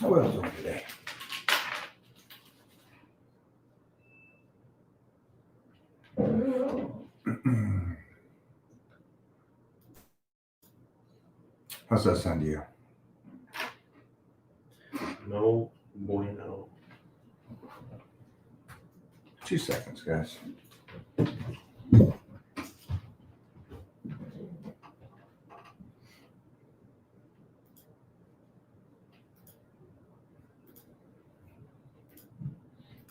How else doing today? How's that sound to you? No bueno. 2 seconds, guys.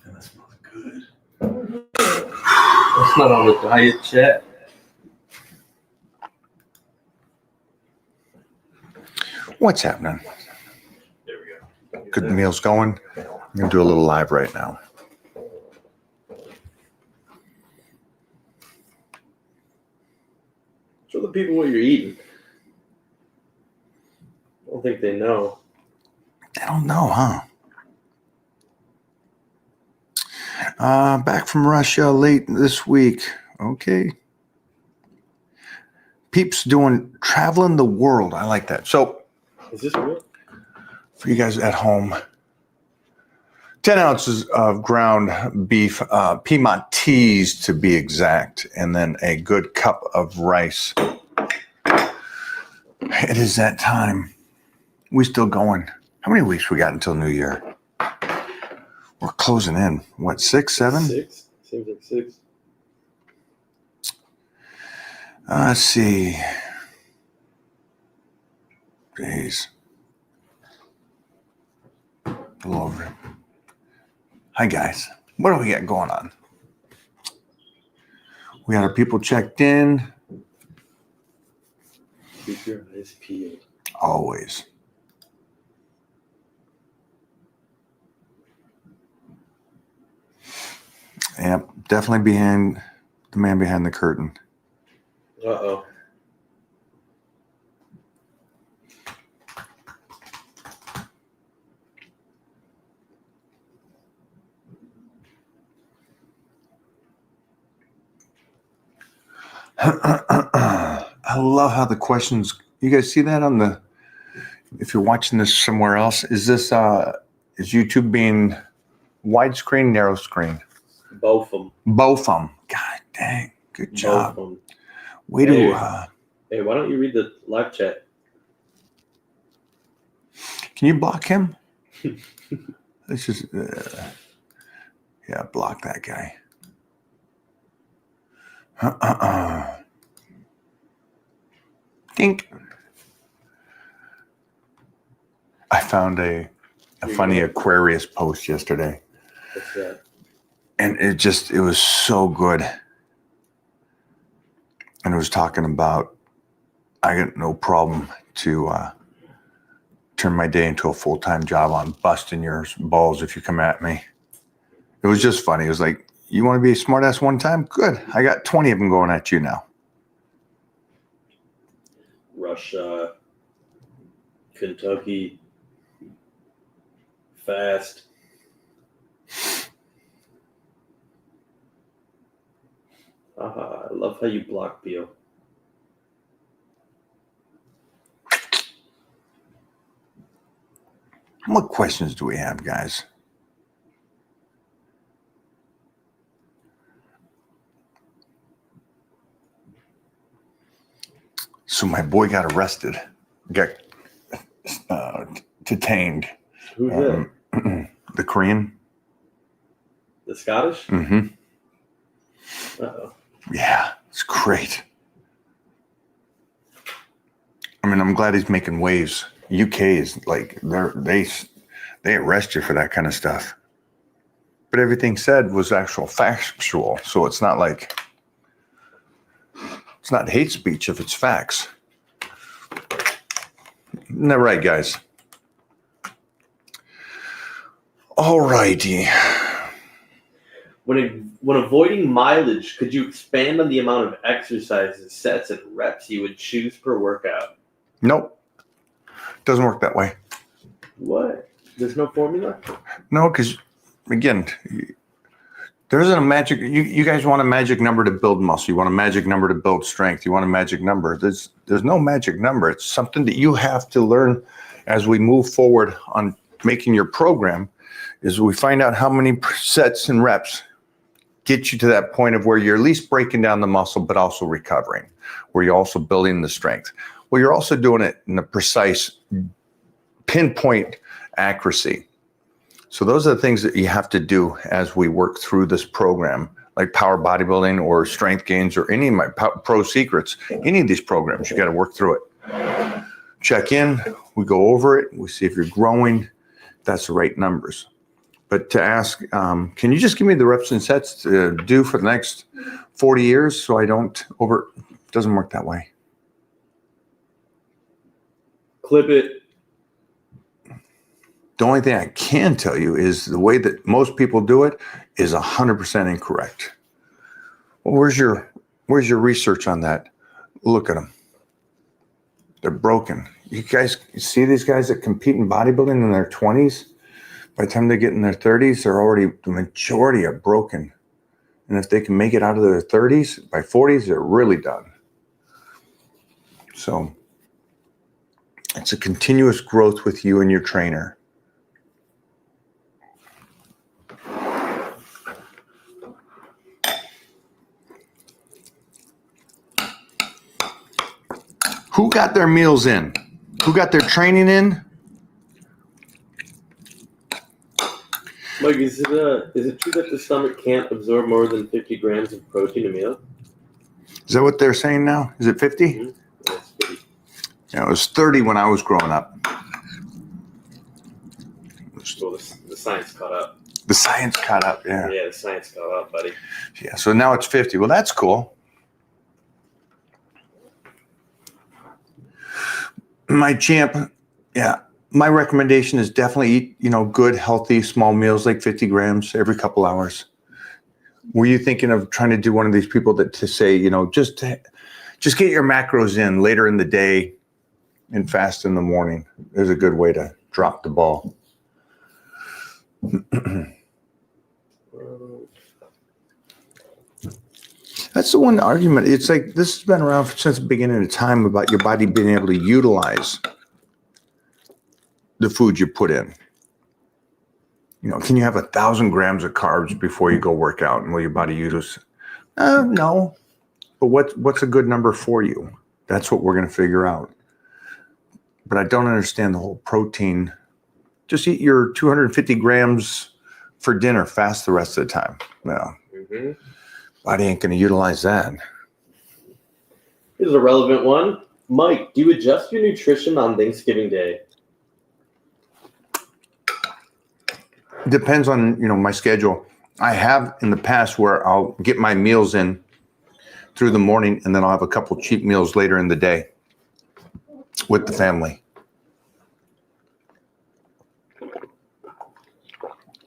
That smells good. That's not on the diet chat. What's happening? There we go. Good meal's going. I'm going to do a little live right now. Show the people what you're eating. I don't think they know. I don't know, huh? Back from Russia late this week. Okay. Peeps doing traveling the world. I like that. So, Is this real? for you guys at home, 10 ounces of ground beef, Piedmontese to be exact, and then a good cup of rice. It is that time. We still going. How many weeks we got until New Year? We're closing in. What, 6, 7? 6. Seems like 6. Let's see. Jeez. A little over. Hi, guys. What do we got going on? We got our people checked in. Keep your eyes peeled. Always. Yep, definitely behind the man behind the curtain. Uh-oh. I love how the questions, you guys see that on the, if you're watching this somewhere else, is this, is YouTube being widescreen, narrow screen? Both of them. Both of them. God dang, good job. Both of them. Way to, Hey, why don't you read the live chat? can you block him? This is, yeah, block that guy. Dink. I found a funny Aquarius post yesterday. What's that? And it was so good. And it was talking about, I got no problem to turn my day into a full-time job on busting your balls if you come at me. It was just funny. It was like, you want to be a smartass one time? Good. I got 20 of them going at you now. Russia, Kentucky, fast. I love how you block Beal. What questions do we have, guys? So my boy got arrested, got detained. Who's that? The Korean. The Scottish? Mm-hmm. Uh-oh. Yeah, it's great. I mean, I'm glad he's making waves. UK is like they arrest you for that kind of stuff. But everything said was actual factual, so it's not like it's not hate speech if it's facts. Isn't that right, guys? All righty. When avoiding mileage, could you expand on the amount of exercises, sets, and reps you would choose per workout? Nope. Doesn't work that way. What? There's no formula? No, because, again, there isn't a magic. You guys want a magic number to build muscle. You want a magic number to build strength. You want a magic number. There's no magic number. It's something that you have to learn as we move forward on making your program is we find out how many sets and reps get you to that point of where you're at least breaking down the muscle, but also recovering, where you're also building the strength. Well, you're also doing it in a precise pinpoint accuracy. So those are the things that you have to do as we work through this program, like power bodybuilding or strength gains or any of my pro secrets, any of these programs, you got to work through it. Check in, we go over it, we see if you're growing, that's the right numbers. But to ask, can you just give me the reps and sets to do for the next 40 years so I don't it doesn't work that way. Clip it. The only thing I can tell you is the way that most people do it is 100% incorrect. Well, where's your research on that? Look at them. They're broken. You guys see these guys that compete in bodybuilding in their 20s? By the time they get in their 30s, the majority are broken. And if they can make it out of their 30s, by 40s, they're really done. So it's a continuous growth with you and your trainer. Who got their meals in? Who got their training in? Mike, is it true that the stomach can't absorb more than 50 grams of protein a meal? Is that what they're saying now? Is it 50? Mm-hmm. That's 50. Yeah, it was 30 when I was growing up. Well, the science caught up. The science caught up, yeah. Yeah, the science caught up, buddy. Yeah, so now it's 50. Well, that's cool. My champ, yeah. My recommendation is definitely eat, good, healthy, small meals, like 50 grams every couple hours. Were you thinking of trying to do one of these people that to say, just get your macros in later in the day and fast in the morning? Is a good way to drop the ball. That's the one argument. It's like this has been around since the beginning of time about your body being able to utilize the food you put in. Can you have 1,000 grams of carbs before you go work out and will your body use? No. But what's a good number for you? That's what we're going to figure out. But I don't understand the whole protein. Just eat your 250 grams for dinner, fast the rest of the time. No. Mm-hmm. Body ain't going to utilize that. Here's a relevant one. Mike, do you adjust your nutrition on Thanksgiving Day? Depends on, my schedule. I have in the past where I'll get my meals in through the morning and then I'll have a couple cheap meals later in the day with the family.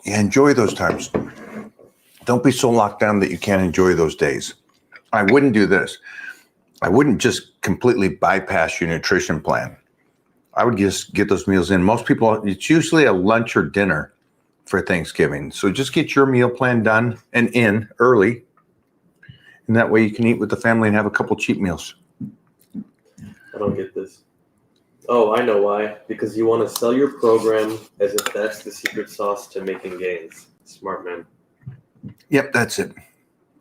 Yeah, enjoy those times. Don't be so locked down that you can't enjoy those days. I wouldn't do this. I wouldn't just completely bypass your nutrition plan. I would just get those meals in. Most people, it's usually a lunch or dinner for Thanksgiving. So just get your meal plan done and in early. And that way you can eat with the family and have a couple cheap meals. I don't get this. Oh, I know why. Because you want to sell your program as if that's the secret sauce to making gains. Smart man. Yep, that's it.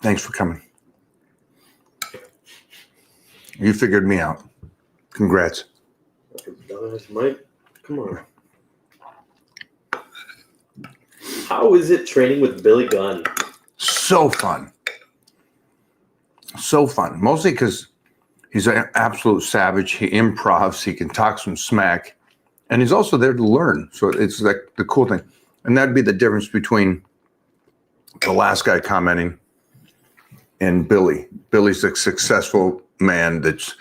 Thanks for coming. You figured me out. Congrats. Mike, come on. How is it training with Billy Gunn? So fun. So fun. Mostly because he's an absolute savage. He improvs. He can talk some smack. And he's also there to learn. So it's like the cool thing. And that'd be the difference between the last guy commenting and Billy. Billy's a successful man that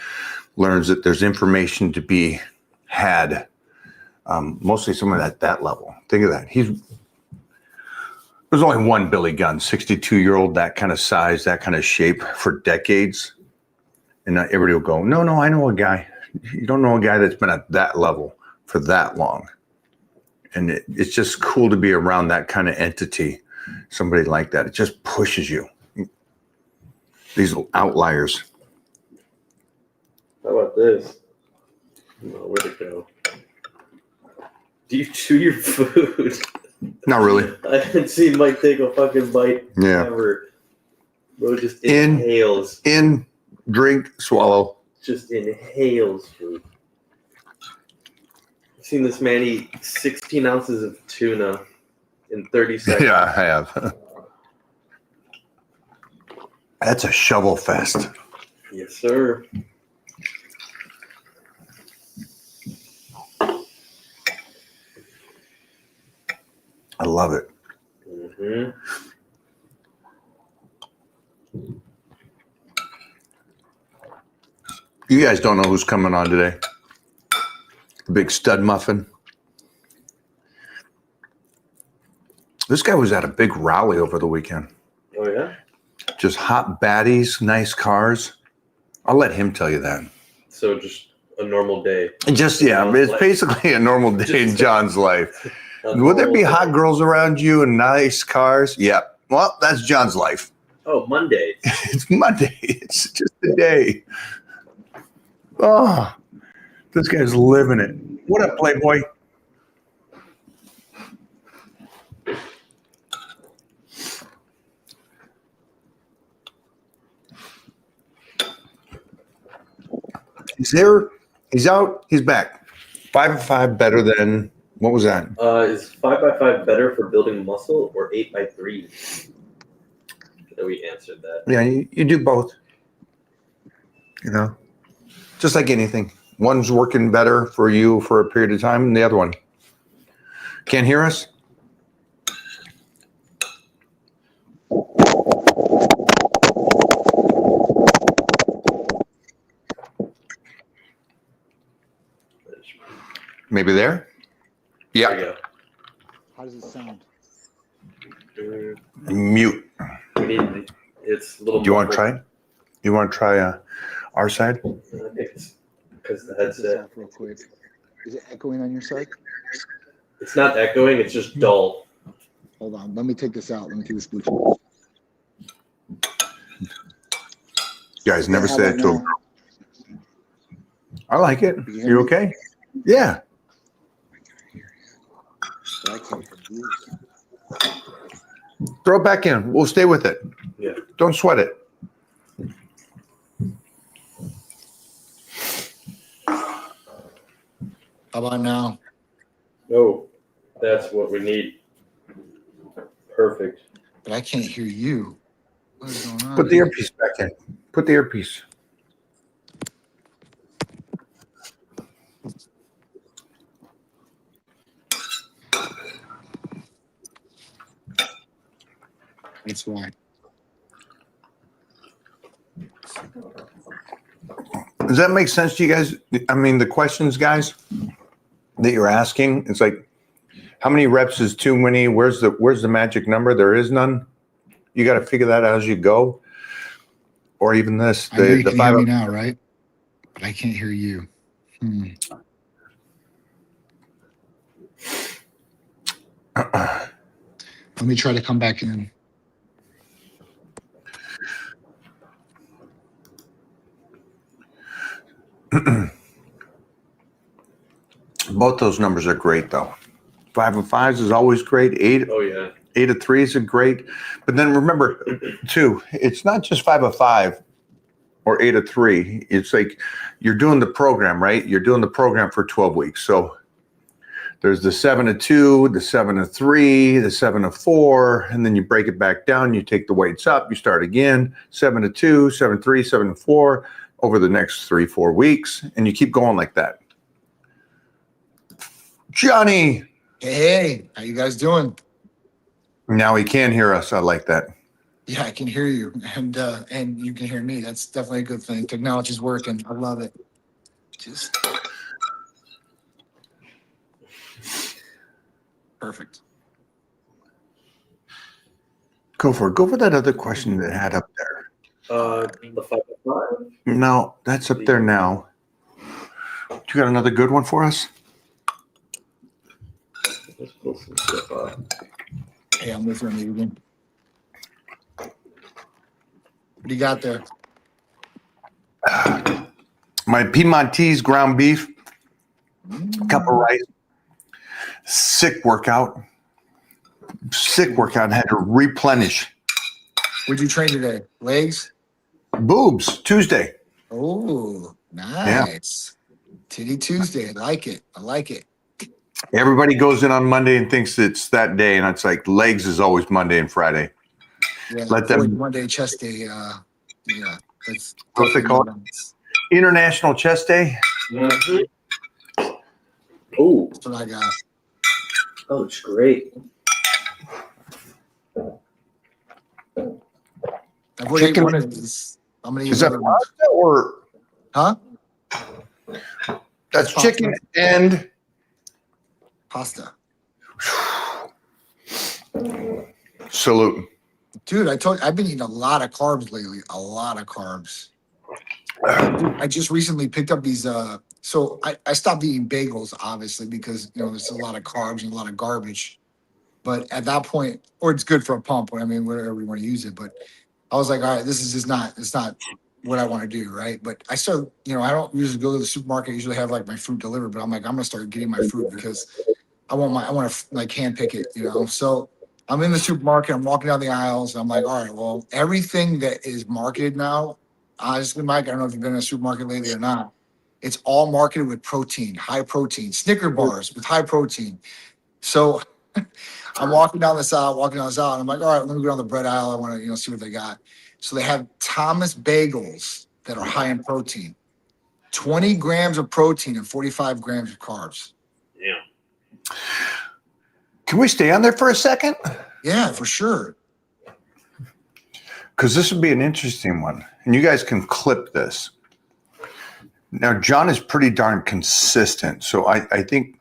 learns that there's information to be had. Mostly someone at that level. Think of that. There's only one Billy Gunn, 62-year-old, that kind of size, that kind of shape for decades. And everybody will go, no, I know a guy. You don't know a guy that's been at that level for that long. And it's just cool to be around that kind of entity, somebody like that. It just pushes you. These outliers. How about this? Oh, where'd it go? Do you chew your food? Not really. I haven't seen Mike take a fucking bite Yeah. ever. Bro just In- inhales. Drink, swallow. Just inhales food. I've seen this man eat 16 ounces of tuna in 30 seconds. Yeah, I have. That's a shovel fest. Yes, sir. I love it. Mm-hmm. You guys don't know who's coming on today. The big stud muffin. This guy was at a big rally over the weekend. Oh, yeah? Just hot baddies, nice cars. I'll let him tell you that. So just a normal day. Just, yeah, it's basically a normal day in John's life. Would there be hot girls around you and nice cars? Yeah. Well, that's John's life. Oh, Monday. It's Monday. It's just a day. Oh, this guy's living it. What up, Playboy? He's there. He's out. He's back. 5x5 better than, what was that? Is 5x5 better for building muscle or 8x3? We answered that. Yeah, you do both. You know, just like anything. One's working better for you for a period of time than the other one. Can't hear us? Maybe there? Yeah. There you How does it sound? go. Mute. We need, it's a little. Do you want to try it? You want to try our side? I think it's because the Test this headset. out real quick. Is it echoing on your side? It's not echoing. It's just dull. Hold on. Let me take this out. Let me take this Bluetooth. You guys never How said it about to him. now? I like it. You hear You me? okay? Yeah. But I can't hear you. Throw it back in. We'll stay with it. Yeah. Don't sweat it. How about now? Oh, that's what we need. Perfect. But I can't hear you. What is going on? Put the earpiece back in. Put the earpiece. That's why. Does that make sense to you guys? I mean, the questions, guys, that you're asking, it's like, how many reps is too many? Where's the magic number? There is none. You got to figure that out as you go. Or even this, I know you the can hear five. me now, right? But I can't hear you. Let me try to come back in. Both those numbers are great, though. 5 and 5s is always great. 8 Oh yeah. 8 of 3s are great. But then remember, too, it's not just 5 of 5 or 8 of 3. It's like you're doing the program, right? You're doing the program for 12 weeks. So there's the 7 of 2, the 7 of 3, the 7 of 4, and then you break it back down. You take the weights up. You start again. 7 of 2, 7 of 3, 7 of 4 over the next 3-4 weeks. And you keep going like that. Johnny. Hey, how you guys doing? Now he can hear us. I like that. Yeah, I can hear you, and you can hear me. That's definitely a good thing. Technology's working. I love it. Just perfect. Go for it. Go for that other question that had up there. The 5 of 5. No, that's up there now. You got another good one for us? Let's pull some stuff up. Hey, I'm listening to you again. What do you got there? My Piedmontese ground beef, cup of rice, Sick workout. And had to replenish. What'd you train today? Legs? Boobs Tuesday. Oh, nice. Titty Tuesday. I like it. Everybody goes in on Monday and thinks it's that day, and it's like legs is always Monday and Friday. Yeah, Let them- Monday chest day. Yeah, that's What's they call it? International Chest Day. Oh, That's what I got. oh, it's great. I've already ate Chicken- one of these. I'm gonna Is use that another one. pasta or Huh? that's Pasta. chicken and Pasta. salute? Dude, I've been eating a lot of carbs lately. A lot of carbs. I just recently picked up these so I stopped eating bagels, obviously, because there's a lot of carbs and a lot of garbage. But at that point, or it's good for a pump, I mean, whatever you want to use it. But I was like, all right, this is just it's not what I want to do, right? But I started, I don't usually go to the supermarket. I usually have like my fruit delivered, but I'm like, I'm gonna start getting my fruit because I want to like hand pick it, So I'm in the supermarket, I'm walking down the aisles, and I'm like, all right, well, everything that is marketed now, honestly, Mike, I don't know if you've been in a supermarket lately or not. It's all marketed with protein, high protein, Snicker bars with high protein. So I'm walking down this aisle, and I'm like, all right, let me go down the bread aisle. I want to, see what they got. So they have Thomas bagels that are high in protein, 20 grams of protein and 45 grams of carbs. Yeah. Can we stay on there for a second? Yeah, for sure. Because this would be an interesting one, and you guys can clip this. Now, John is pretty darn consistent, so I think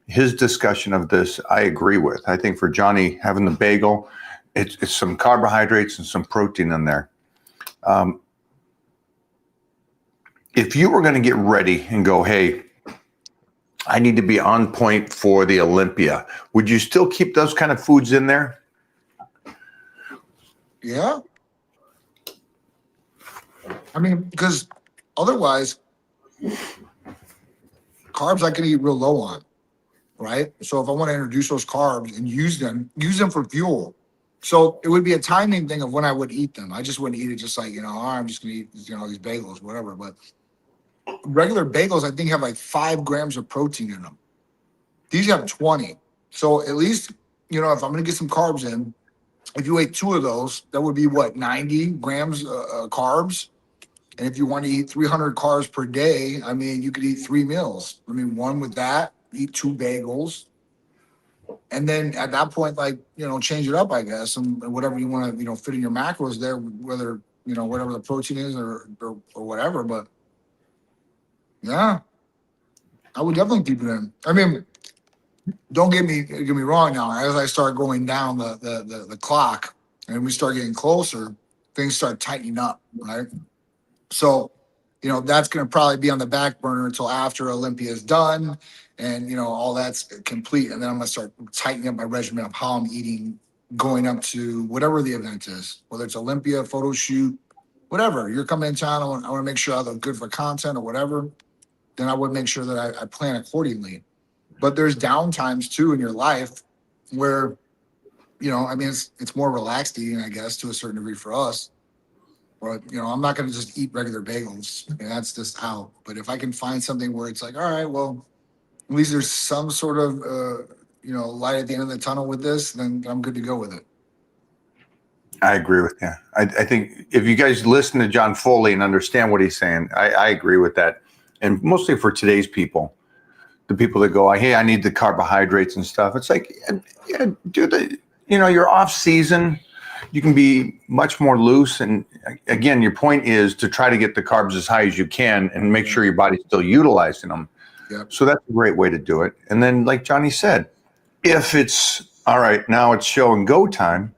his discussion of this, I agree with. I think for Johnny, having the bagel, it's some carbohydrates and some protein in there. If you were going to get ready and go, hey, I need to be on point for the Olympia, would you still keep those kind of foods in there? Yeah. I mean, because otherwise, carbs I can eat real low on, right? So if I want to introduce those carbs and use them for fuel. So it would be a timing thing of when I would eat them. I just wouldn't eat it just like, I'm just going to eat, these bagels, whatever. But regular bagels, I think, have like 5 grams of protein in them. These have 20. So at least, if I'm going to get some carbs in, if you ate 2 of those, that would be what, 90 grams carbs? And if you want to eat 300 carbs per day, I mean, you could eat 3 meals. I mean, one with that, eat 2 bagels. And then at that point, like, change it up, I guess, and whatever you want to, fit in your macros there, whether, whatever the protein is or whatever. But yeah, I would definitely keep it in. I mean, don't get me wrong now. As I start going down the clock and we start getting closer, things start tightening up, right? So, that's going to probably be on the back burner until after Olympia is done and, all that's complete. And then I'm going to start tightening up my regimen of how I'm eating going up to whatever the event is, whether it's Olympia, photo shoot, whatever. You're coming in town, I want to make sure I look good for content or whatever. Then I would make sure that I plan accordingly. But there's down times too in your life where, I mean, it's more relaxed eating, I guess, to a certain degree for us. But, I'm not going to just eat regular bagels. I mean, that's just out. But if I can find something where it's like, all right, well, at least there's some sort of, light at the end of the tunnel with this, then I'm good to go with it. I agree with you. I think if you guys listen to John Foley and understand what he's saying, I agree with that. And mostly for today's people, the people that go, hey, I need the carbohydrates and stuff. It's like, yeah, you're off season. You can be much more loose. And again, your point is to try to get the carbs as high as you can and make sure your body's still utilizing them. Yep. So that's a great way to do it. And then, like Johnny said, if it's all right, now it's show and go time,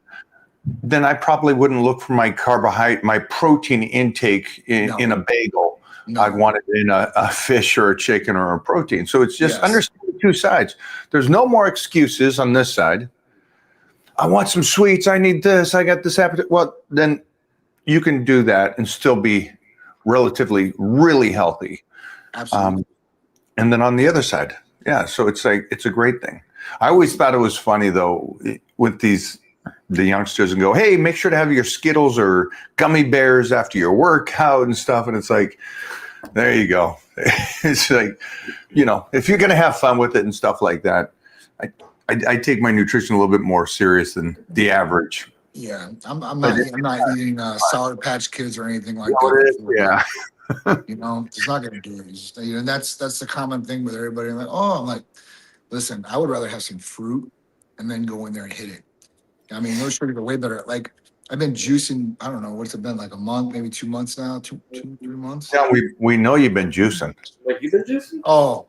then I probably wouldn't look for my carbohydrate, my protein intake in a bagel. No. I'd want it in a fish or a chicken or a protein. So it's just understand the 2 sides. There's no more excuses on this side. I want some sweets. I need this. I got this appetite. Well, then you can do that and still be relatively really healthy. Absolutely. And then on the other side, yeah. So it's like, it's a great thing. I always thought it was funny though with the youngsters and go, hey, make sure to have your Skittles or gummy bears after your workout and stuff. And it's like, there you go. It's like, if you're going to have fun with it and stuff like that, I take my nutrition a little bit more serious than the average. Yeah, I'm not eating Sour Patch Kids or anything like that. Yeah. It's not going to do it. And that's the common thing with everybody. I'm like, listen, I would rather have some fruit and then go in there and hit it. I mean, those sugars are way better. Like I've been juicing. I don't know what's it been, like a month, maybe 2 months now, 3 months. Yeah, we know you've been juicing. Like you've been juicing? Oh.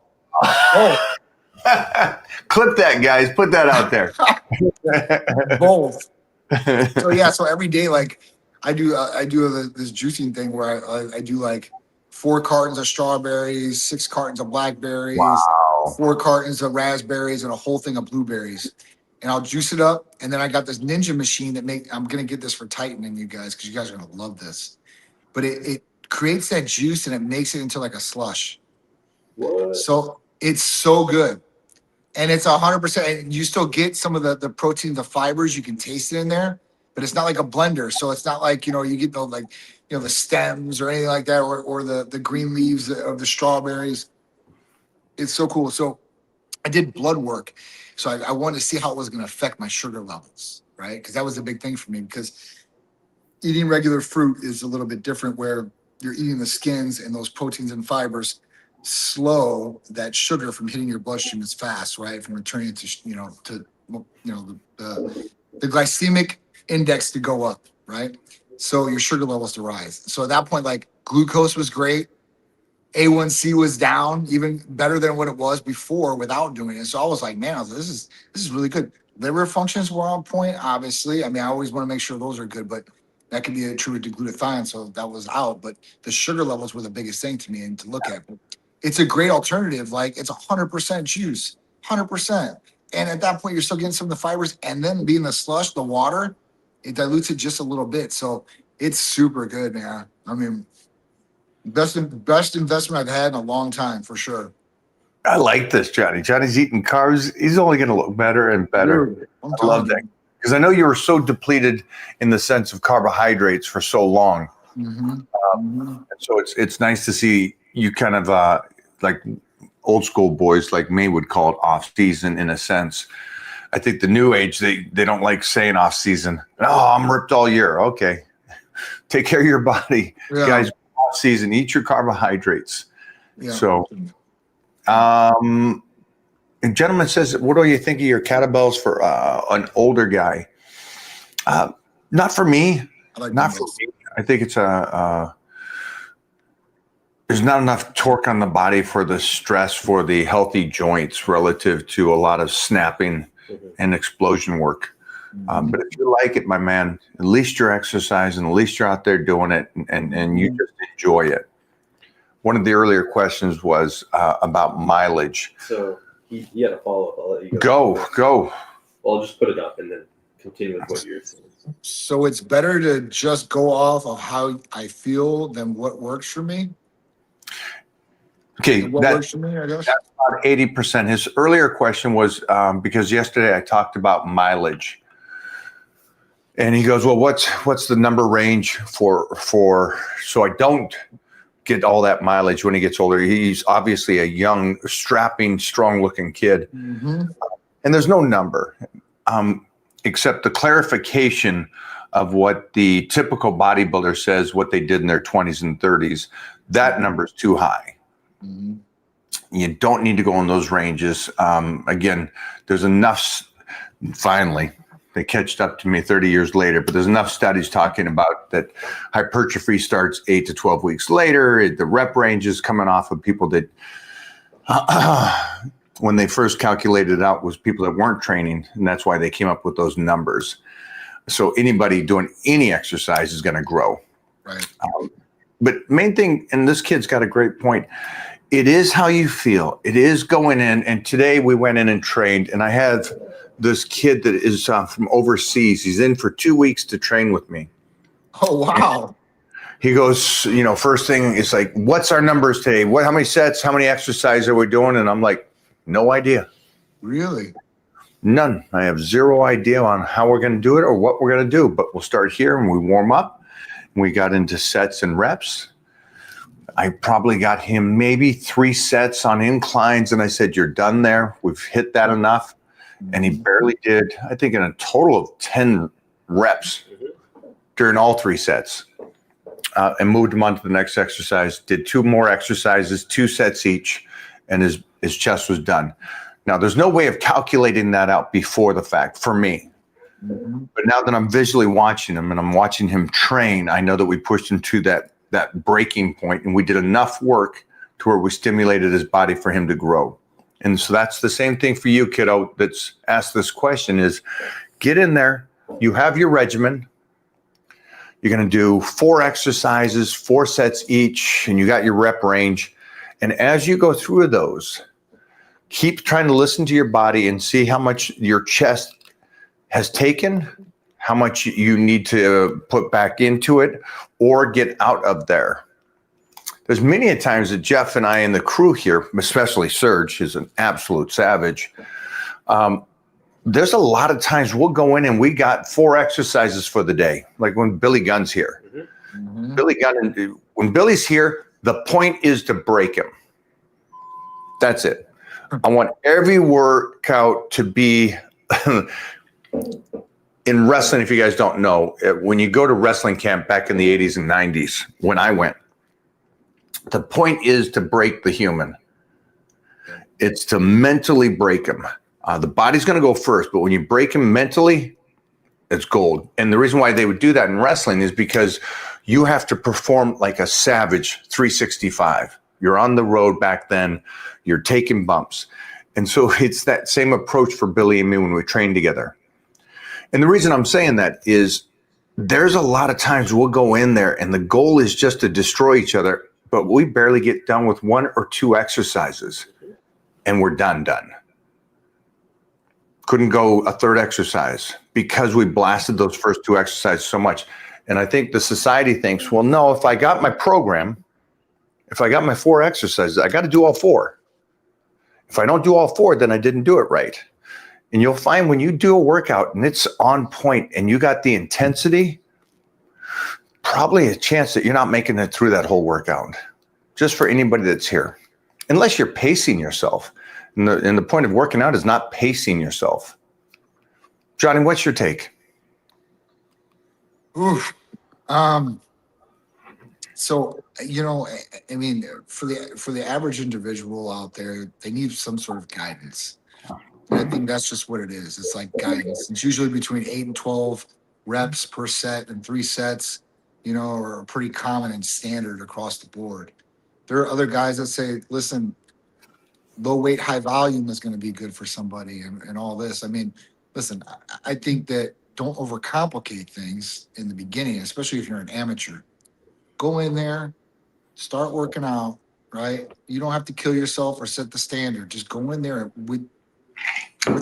Clip that, guys. Put that out there. Both. So every day, like I do this juicing thing where I do like 4 cartons of strawberries, 6 cartons of blackberries, Wow. 4 cartons of raspberries, and a whole thing of blueberries. And I'll juice it up. And then I got this Ninja machine I'm going to get this for Titan and you guys, because you guys are going to love this. But it creates that juice and it makes it into like a slush. What? So it's so good. And it's 100%. And you still get some of the protein, the fibers. You can taste it in there. But it's not like a blender. So it's not like, you get the stems or anything like that, or the green leaves of the strawberries. It's so cool. So I did blood work. So I wanted to see how it was going to affect my sugar levels, right? Because that was a big thing for me, because eating regular fruit is a little bit different, where you're eating the skins and those proteins and fibers slow that sugar from hitting your bloodstream as fast, right? From returning to the glycemic index to go up, right? So your sugar levels to rise. So at that point, like glucose was great. A1C was down, even better than what it was before without doing it. So I was like, man, this is really good. Liver functions were on point, obviously. I mean, I always want to make sure those are good, but that could be attributed to glutathione, so that was out. But the sugar levels were the biggest thing to me and to look at. But it's a great alternative. Like it's 100% juice, 100%. And at that point, you're still getting some of the fibers, and then being the slush, the water, it dilutes it just a little bit. So it's super good, man. I mean, best investment I've had in a long time, for sure. I like this, Johnny. Johnny's eating carbs. He's only going to look better and better. Dude, I love that. Because I know you were so depleted in the sense of carbohydrates for so long. Mm-hmm. So it's nice to see you kind of like old school boys like me would call it off season in a sense. I think the new age, they don't like saying off season. Oh, I'm ripped all year. Okay. Take care of your body. Yeah. Guys, off season, eat your carbohydrates. Yeah. So, and gentleman says, what do you think of your kettlebells for an older guy? Not for me. I like Not for me. I think it's there's not enough torque on the body for the stress for the healthy joints relative to a lot of snapping and explosion work. But if you like it, my man, at least you're exercising, at least you're out there doing it, and you just enjoy it. One of the earlier questions was about mileage. So you had a follow-up. I'll let you Go. Well, I'll just put it up and then continue with what you're saying. So it's better to just go off of how I feel than what works for me. Okay, What works for me, I guess. that's about 80%. His earlier question was because yesterday I talked about mileage. And he goes, well, what's the number range for so I don't get all that mileage when he gets older? He's obviously a young, strapping, strong-looking kid. Mm-hmm. And there's no number except the clarification of what the typical bodybuilder says, what they did in their 20s and 30s. That number is too high. Mm-hmm. You don't need to go in those ranges. Again, there's enough, finally, they catched up to me 30 years later, but there's enough studies talking about that hypertrophy starts 8 to 12 weeks later. The rep range is coming off of people that, when they first calculated it out, was people that weren't training, and that's why they came up with those numbers. So anybody doing any exercise is going to grow. Right. But main thing, and this kid's got a great point, it is how you feel. It is going in, and today we went in and trained, and I have this kid that is from overseas. He's in for 2 weeks to train with me. Oh, wow. He goes, first thing is like, what's our numbers today? How many sets, how many exercises are we doing? And I'm like, no idea. Really? None. I have zero idea on how we're going to do it or what we're going to do, but we'll start here and we warm up. We got into sets and reps. I probably got him maybe 3 sets on inclines, and I said, you're done there. We've hit that enough. And he barely did, I think, in a total of 10 reps during all 3 sets. And moved him on to the next exercise, did 2 more exercises, 2 sets each, and his chest was done. Now, there's no way of calculating that out before the fact for me. But now that I'm visually watching him and I'm watching him train, I know that we pushed him to that breaking point, and we did enough work to where we stimulated his body for him to grow. And so that's the same thing for you, kiddo, that's asked this question is get in there. You have your regimen. You're going to do 4 exercises, 4 sets each, and you got your rep range. And as you go through those, keep trying to listen to your body and see how much your chest has taken, how much you need to put back into it or get out of there. There's many a times that Jeff and I and the crew here, especially Serge, is an absolute savage. There's a lot of times we'll go in and we got 4 exercises for the day, like when Billy Gunn's here. Billy Gunn, when Billy's here, the point is to break him. That's it. I want every workout to be in wrestling. If you guys don't know, when you go to wrestling camp back in the 80s and 90s, when I went, the point is to break the human. It's to mentally break him. The body's going to go first, but when you break him mentally, it's gold. And the reason why they would do that in wrestling is because you have to perform like a savage 365. You're on the road back then. You're taking bumps. And so it's that same approach for Billy and me when we train together. And the reason I'm saying that is there's a lot of times we'll go in there and the goal is just to destroy each other, but we barely get done with 1 or 2 exercises and we're done. Couldn't go a 3rd exercise because we blasted those first 2 exercises so much. And I think the society thinks, well, no, if I got my program, if I got my 4 exercises, I got to do all 4. If I don't do all 4, then I didn't do it right. And you'll find when you do a workout and it's on point and you got the intensity, probably a chance that you're not making it through that whole workout, just for anybody that's here, unless you're pacing yourself. And the point of working out is not pacing yourself. Johnny, what's your take? Oof. So, you know, I mean, for the average individual out there, they need some sort of guidance. And I think that's just what it is. It's like guidance. It's usually between 8 and 12 reps per set, and 3 sets, you know, are pretty common and standard across the board. There are other guys that say, listen, low weight, high volume is going to be good for somebody and all this. I mean, listen, I think that don't overcomplicate things in the beginning, especially if you're an amateur. Go in there, start working out, right? You don't have to kill yourself or set the standard. Just go in there with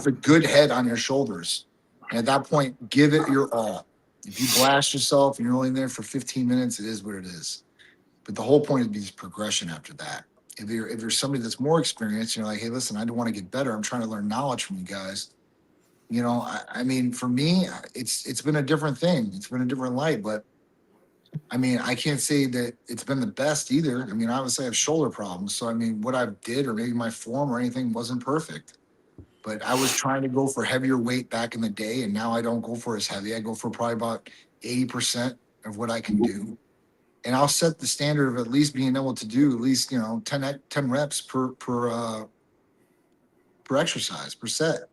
a good head on your shoulders. And at that point, give it your all. If you blast yourself and you're only there for 15 minutes, it is what it is. But the whole point is progression after that. If you're somebody that's more experienced, you're like, hey, listen, I don't want to get better. I'm trying to learn knowledge from you guys. You know, I mean, for me, it's been a different thing. It's been a different light, but I mean, I can't say that it's been the best either. I mean, obviously I have shoulder problems. So, I mean, what I did or maybe my form or anything wasn't perfect. But I was trying to go for heavier weight back in the day, and now I don't go for as heavy. I go for probably about 80% of what I can do. And I'll set the standard of at least being able to do at least, you know, 10 reps per exercise, per set.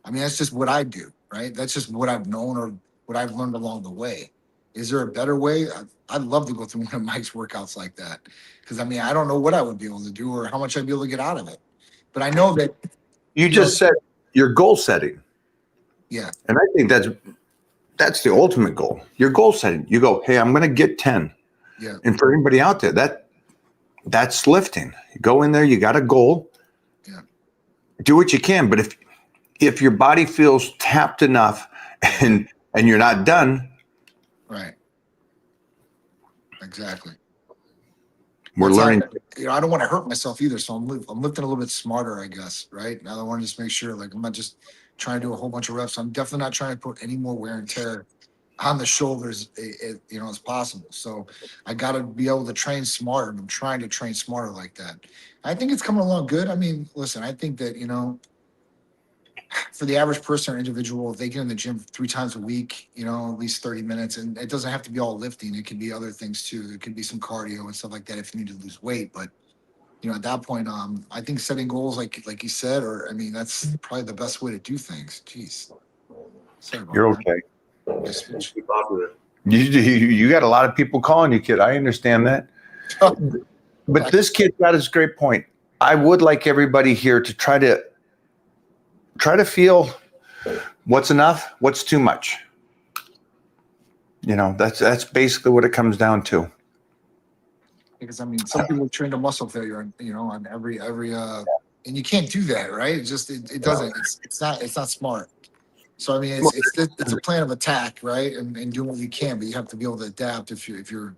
I mean, that's just what I do, right? That's just what I've known or what I've learned along the way. Is there a better way? I'd love to go through one of Mike's workouts like that. Because, I mean, I don't know what I would be able to do or how much I'd be able to get out of it. But I know that. You just said your goal setting. Yeah. And I think that's the ultimate goal. Your goal setting. You go, hey, I'm going to get 10. Yeah. And for anybody out there, that's lifting. You go in there, you got a goal. Yeah. Do what you can. But if your body feels tapped enough and you're not done. Right. Exactly. We're learning. You know, I don't want to hurt myself either. So I'm lifting a little bit smarter, I guess. Right. Now I want to just make sure, like, I'm not just trying to do a whole bunch of reps. I'm definitely not trying to put any more wear and tear on the shoulders, as possible. So I got to be able to train smarter. And I'm trying to train smarter like that. I think it's coming along good. I mean, listen, I think that, for the average person or individual, if they get in the gym 3 times a week, at least 30 minutes, and it doesn't have to be all lifting. It can be other things too. There could be some cardio and stuff like that if you need to lose weight. But, at that point, I think setting goals, like you said, that's probably the best way to do things. Jeez. Sorry about You're that. okay. It's too popular. You got a lot of people calling you, kid. I understand that. But this kid got his great point. I would like everybody here to try to feel what's enough, what's too much. That's basically what it comes down to. Because some people train to muscle failure, on every and you can't do that, right? It doesn't. It's not smart. So it's a plan of attack, right? And doing what you can, but you have to be able to adapt. If you're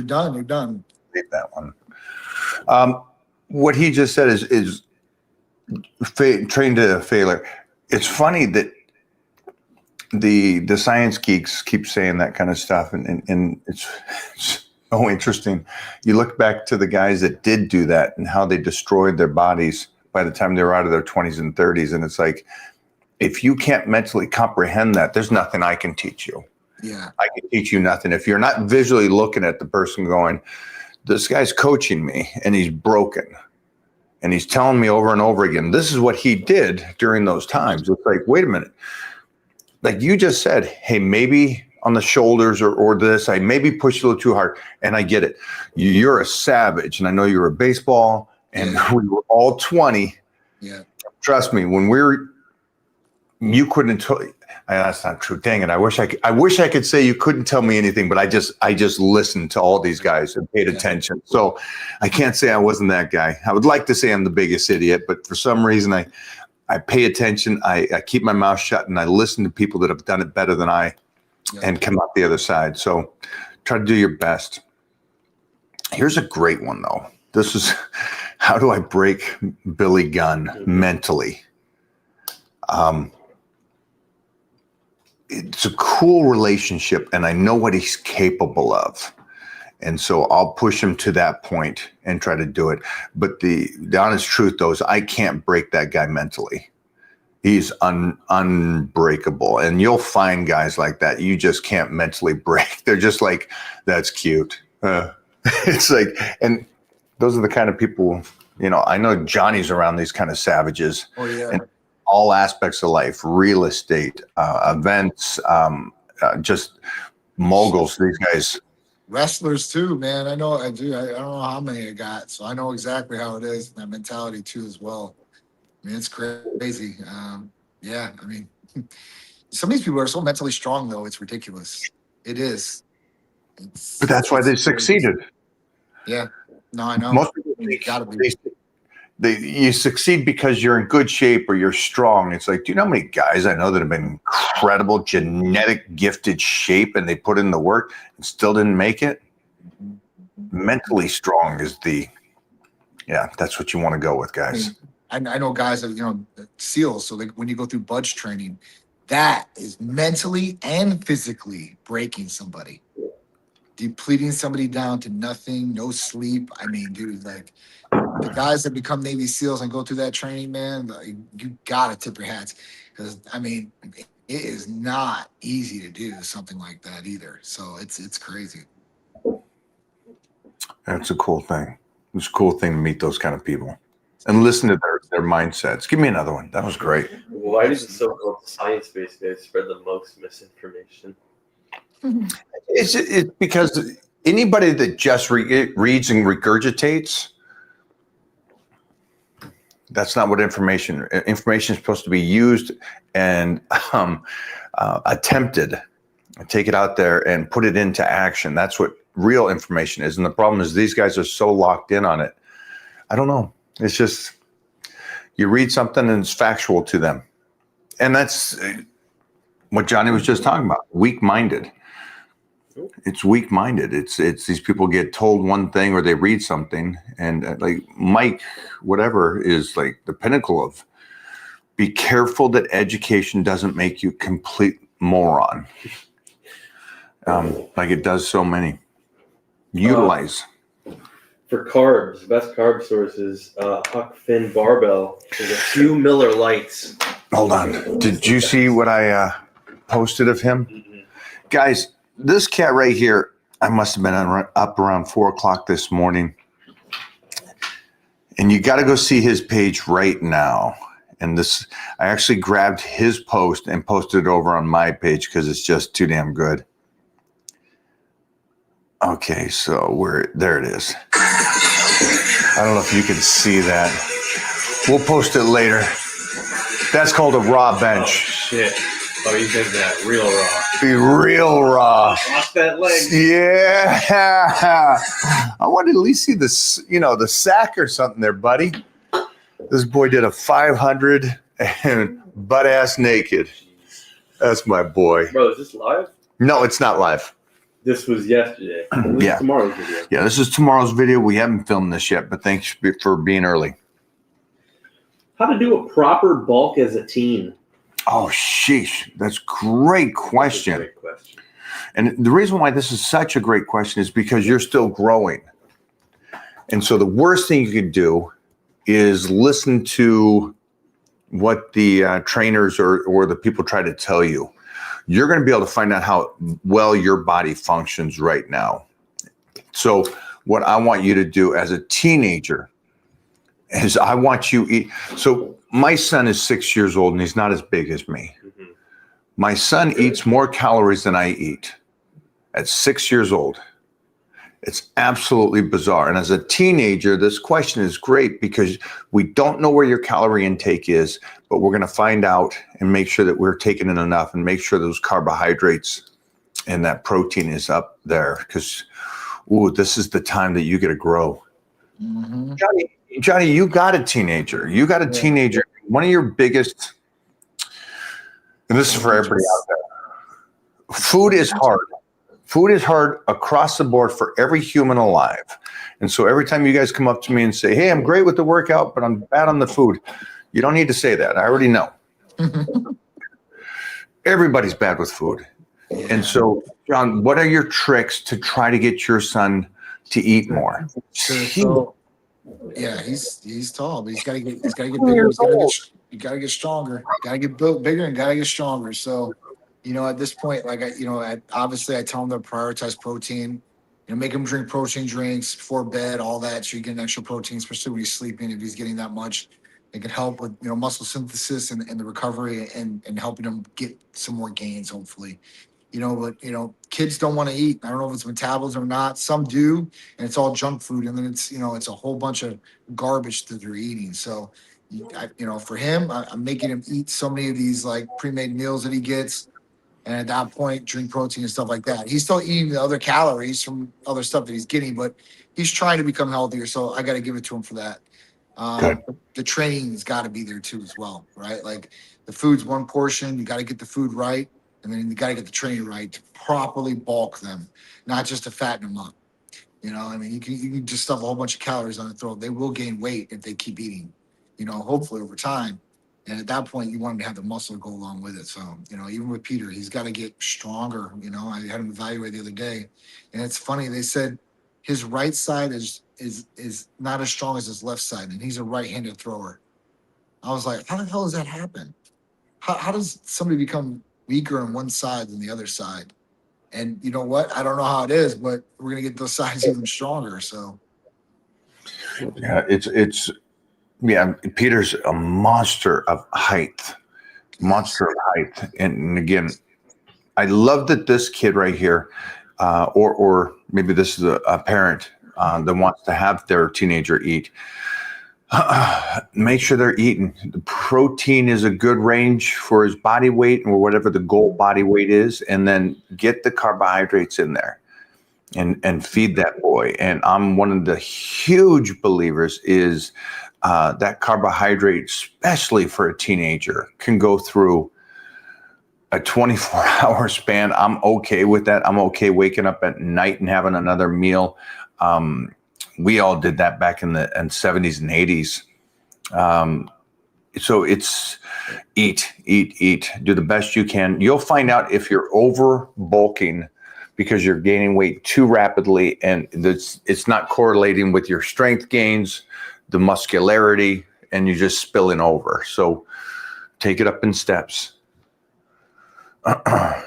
done, you're done. Leave that one. What he just said is train to failure. It's funny that the science geeks keep saying that kind of stuff, and it's so interesting. You look back to the guys that did do that and how they destroyed their bodies by the time they were out of their 20s and 30s, and it's like, if you can't mentally comprehend that, there's nothing I can teach you. Yeah, I can teach you nothing if you're not visually looking at the person going, this guy's coaching me and he's broken. And he's telling me over and over again, this is what he did during those times. It's like, wait a minute. Like you just said, hey, maybe on the shoulders or this, I maybe pushed a little too hard. And I get it. You're a savage. And I know you're a baseball and we were all 20. Yeah. Trust me, you couldn't tell. That's not true. Dang it. I wish I could say you couldn't tell me anything, but I just listened to all these guys and paid attention. So I can't say I wasn't that guy. I would like to say I'm the biggest idiot, but for some reason I pay attention. I keep my mouth shut and I listen to people that have done it better than I and come out the other side. So try to do your best. Here's a great one though. This is how do I break Billy Gunn mentally? It's a cool relationship and I know what he's capable of. And so I'll push him to that point and try to do it. But the honest truth though is I can't break that guy mentally. He's unbreakable. And you'll find guys like that. You just can't mentally break. They're just like, that's cute. It's like, and those are the kind of people, I know Johnny's around these kind of savages. Oh yeah. And all aspects of life, real estate, events, just moguls, these guys. Wrestlers too, man. I know I do. I don't know how many I got. So I know exactly how it is. That mentality too as well. It's crazy. Some of these people are so mentally strong though. It's ridiculous. It is. But that's why they succeeded. Yeah. No, I know. Most people you succeed because you're in good shape or you're strong. It's like, do you know how many guys I know that have been incredible genetic gifted shape and they put in the work and still didn't make it? Mentally strong is that's what you want to go with, guys. I know guys that, SEALs. So when you go through budge training, that is mentally and physically breaking somebody, depleting somebody down to nothing, no sleep. Dude, like, the guys that become Navy SEALs and go through that training, man, like, you gotta tip your hats because it is not easy to do something like that either. So it's crazy. That's a cool thing. It's a cool thing to meet those kind of people and listen to their mindsets. Give me another one. That was great. Why is it so called science-based guys spread the most misinformation? It's because anybody that just reads and regurgitates. That's not what information is supposed to be used and attempted. Take it out there and put it into action. That's what real information is. And the problem is these guys are so locked in on it. I don't know. It's just you read something and it's factual to them. And that's what Johnny was just talking about. Weak-minded. It's weak-minded. It's these people get told one thing or they read something and like Mike, whatever, is like the pinnacle of be careful that education doesn't make you complete moron. Like it does so many. Utilize. For carbs, best carb sources, Huck Finn Barbell. There's a few Miller Lights. Hold on. Did you see what I posted of him? Mm-hmm. Guys, this cat right here, I must have been up around 4 o'clock this morning. And you got to go see his page right now. And this, I actually grabbed his post and posted it over on my page because it's just too damn good. Okay, so there it is. I don't know if you can see that. We'll post it later. That's called a raw bench. Oh, shit. Oh, you did that real raw. Be real raw. Watch that leg. Yeah. I wanted to at least see this, the sack or something there, buddy. This boy did a 500 and butt ass naked. That's my boy. Bro, is this live? No, it's not live. This was yesterday. This Yeah. is tomorrow's video. Yeah, this is tomorrow's video. We haven't filmed this yet, but thanks for being early. How to do a proper bulk as a teen? Oh, sheesh. That's a great question. That's a great question. And the reason why this is such a great question is because you're still growing. And so the worst thing you could do is listen to what the trainers or the people try to tell you. You're going to be able to find out how well your body functions right now. So what I want you to do as a teenager is I want you eat. So my son is 6 years old and he's not as big as me. Mm-hmm. My son eats more calories than I eat at 6 years old. It's absolutely bizarre. And as a teenager, this question is great because we don't know where your calorie intake is, but we're going to find out and make sure that we're taking in enough and make sure those carbohydrates and that protein is up there because, this is the time that you get to grow. Mm-hmm. Johnny, you got a teenager. You got a teenager. One of your biggest, and this is for everybody out there, food is hard. Food is hard across the board for every human alive. And so every time you guys come up to me and say, hey, I'm great with the workout, but I'm bad on the food. You don't need to say that. I already know. Everybody's bad with food. And so, John, what are your tricks to try to get your son to eat more? Sure. So, yeah, he's tall, but he's got to get bigger. You got to get stronger. Got to get built bigger and got to get stronger. So, at this point, obviously I tell him to prioritize protein. Make him drink protein drinks before bed, all that, so you get an extra protein, especially when he's sleeping. If he's getting that much, it can help with muscle synthesis and the recovery and helping him get some more gains, hopefully. But kids don't want to eat. I don't know if it's metabolism or not. Some do, and it's all junk food, and then it's a whole bunch of garbage that they're eating. So, for him, I'm making him eat so many of these like pre-made meals that he gets. And at that point, drink protein and stuff like that. He's still eating the other calories from other stuff that he's getting, but he's trying to become healthier. So I got to give it to him for that. The training's got to be there too as well, right? Like the food's one portion. You got to get the food right, and then you got to get the training right to properly bulk them, not just to fatten them up. You can just stuff a whole bunch of calories on the throat. They will gain weight if they keep eating. Hopefully over time. And at that point, you want him to have the muscle to go along with it. So, even with Peter, he's got to get stronger. I had him evaluate the other day. And it's funny, they said his right side is not as strong as his left side, and he's a right-handed thrower. I was like, how the hell does that happen? How does somebody become weaker on one side than the other side? And you know what? I don't know how it is, but we're going to get those sides even stronger. So, yeah, yeah, Peter's a monster of height. And again, I love that this kid right here, or maybe this is a parent that wants to have their teenager eat. Make sure they're eating. The protein is a good range for his body weight or whatever the goal body weight is, and then get the carbohydrates in there and feed that boy. And I'm one of the huge believers is that carbohydrate, especially for a teenager, can go through a 24-hour span. I'm okay with that. I'm okay waking up at night and having another meal. We all did that back in the 70s and 80s. So it's eat, eat, eat. Do the best you can. You'll find out if you're over bulking because you're gaining weight too rapidly, and it's not correlating with your strength gains, the muscularity, and you're just spilling over. So take it up in steps. And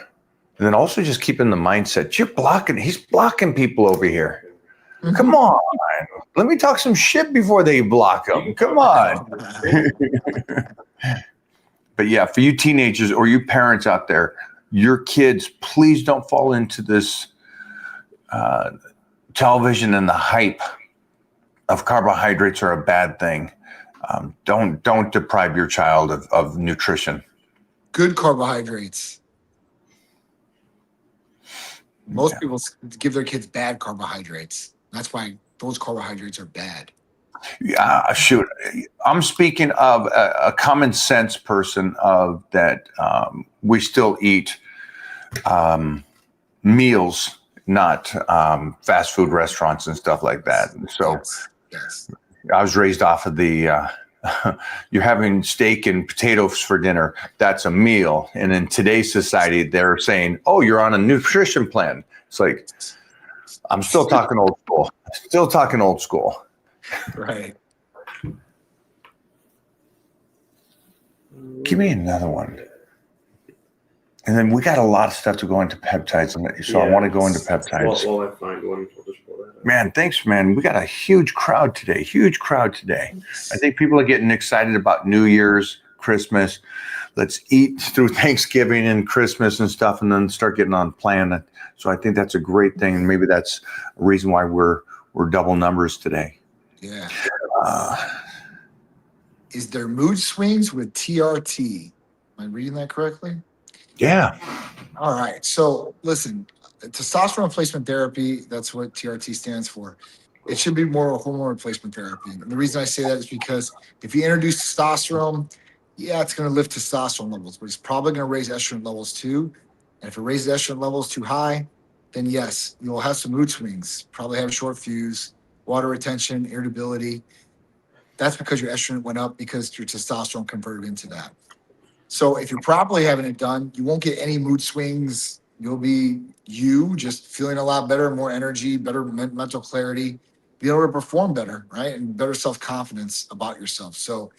then also just keep in the mindset, he's blocking people over here. Come on. Let me talk some shit before they block them. Come on. But yeah, for you teenagers or you parents out there, your kids, please don't fall into this television and the hype of carbohydrates are a bad thing. Don't deprive your child of nutrition. Good carbohydrates. Most people give their kids bad carbohydrates. That's why those carbohydrates are bad. Yeah, shoot. I'm speaking of a common sense person of that we still eat meals, not fast food restaurants and stuff like that. So yes. I was raised off of the you're having steak and potatoes for dinner. That's a meal. And in today's society, they're saying, oh, you're on a nutrition plan. It's like, I'm still talking old school. Still talking old school. Right. Give me another one. And then we got a lot of stuff to go into peptides. So I want to go into peptides. Well, I find one. We'll just pull that up. Man, thanks, man. We got a huge crowd today. I think people are getting excited about New Year's, Christmas. Let's eat through Thanksgiving and Christmas and stuff, and then start getting on plan. So I think that's a great thing. And maybe that's a reason why we're double numbers today. Yeah. Is there mood swings with TRT? Am I reading that correctly? Yeah. All right. So listen, testosterone replacement therapy, that's what TRT stands for. It should be more hormone replacement therapy. And the reason I say that is because if you introduce testosterone, yeah, it's going to lift testosterone levels, but it's probably going to raise estrogen levels too. And if it raises estrogen levels too high, then yes, you'll have some mood swings, probably have a short fuse, water retention, irritability. That's because your estrogen went up because your testosterone converted into that. So if you're properly having it done, you won't get any mood swings. You'll be just feeling a lot better, more energy, better mental clarity, be able to perform better, right? And better self-confidence about yourself. So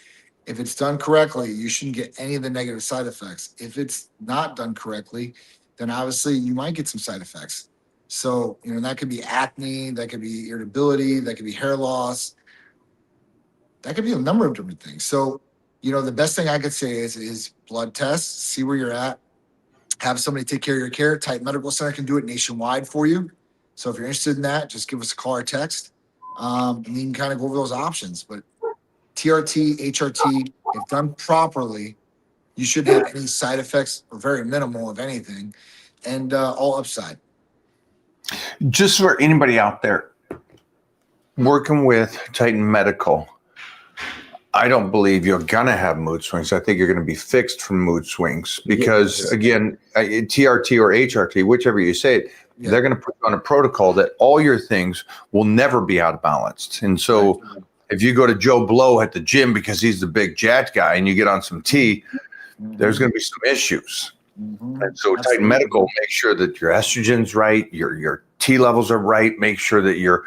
if it's done correctly, you shouldn't get any of the negative side effects. If it's not done correctly, then obviously you might get some side effects. So, that could be acne, that could be irritability, that could be hair loss. That could be a number of different things. So, the best thing I could say is blood tests, see where you're at, have somebody take care of your care. Titan Medical Center can do it nationwide for you. So if you're interested in that, just give us a call or text. And you can kind of go over those options. But TRT, HRT, if done properly, you shouldn't have any side effects or very minimal of anything, and all upside. Just for anybody out there working with Titan Medical, I don't believe you're going to have mood swings. I think you're going to be fixed from mood swings because, again, TRT or HRT, whichever you say it, they're going to put you on a protocol that all your things will never be out of balance. And so if you go to Joe Blow at the gym because he's the big jet guy and you get on some tea, there's going to be some issues. And so Titan Medical makes sure that your estrogen's right, your T levels are right, make sure that you're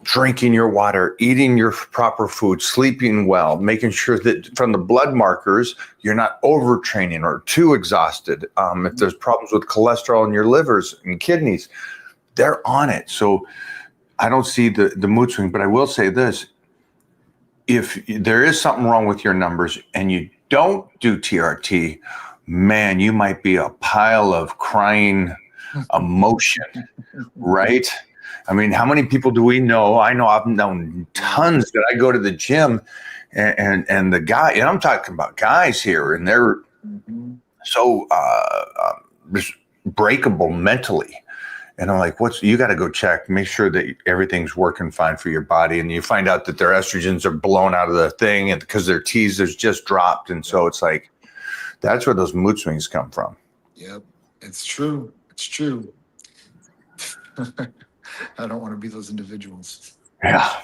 drinking your water, eating your proper food, sleeping well, making sure that from the blood markers, you're not overtraining or too exhausted. If there's problems with cholesterol in your livers and kidneys, they're on it. So I don't see the mood swing, but I will say this. If there is something wrong with your numbers and you don't do TRT, man, you might be a pile of crying emotion, right? I mean, how many people do we know? I know I've known tons that I go to the gym and the guy, and I'm talking about guys here, and they're so breakable mentally. And I'm like, you got to go check, make sure that everything's working fine for your body. And you find out that their estrogens are blown out of the thing and because their T's is just dropped. And so it's like, that's where those mood swings come from. Yep. It's true. It's true. I don't want to be those individuals. Yeah.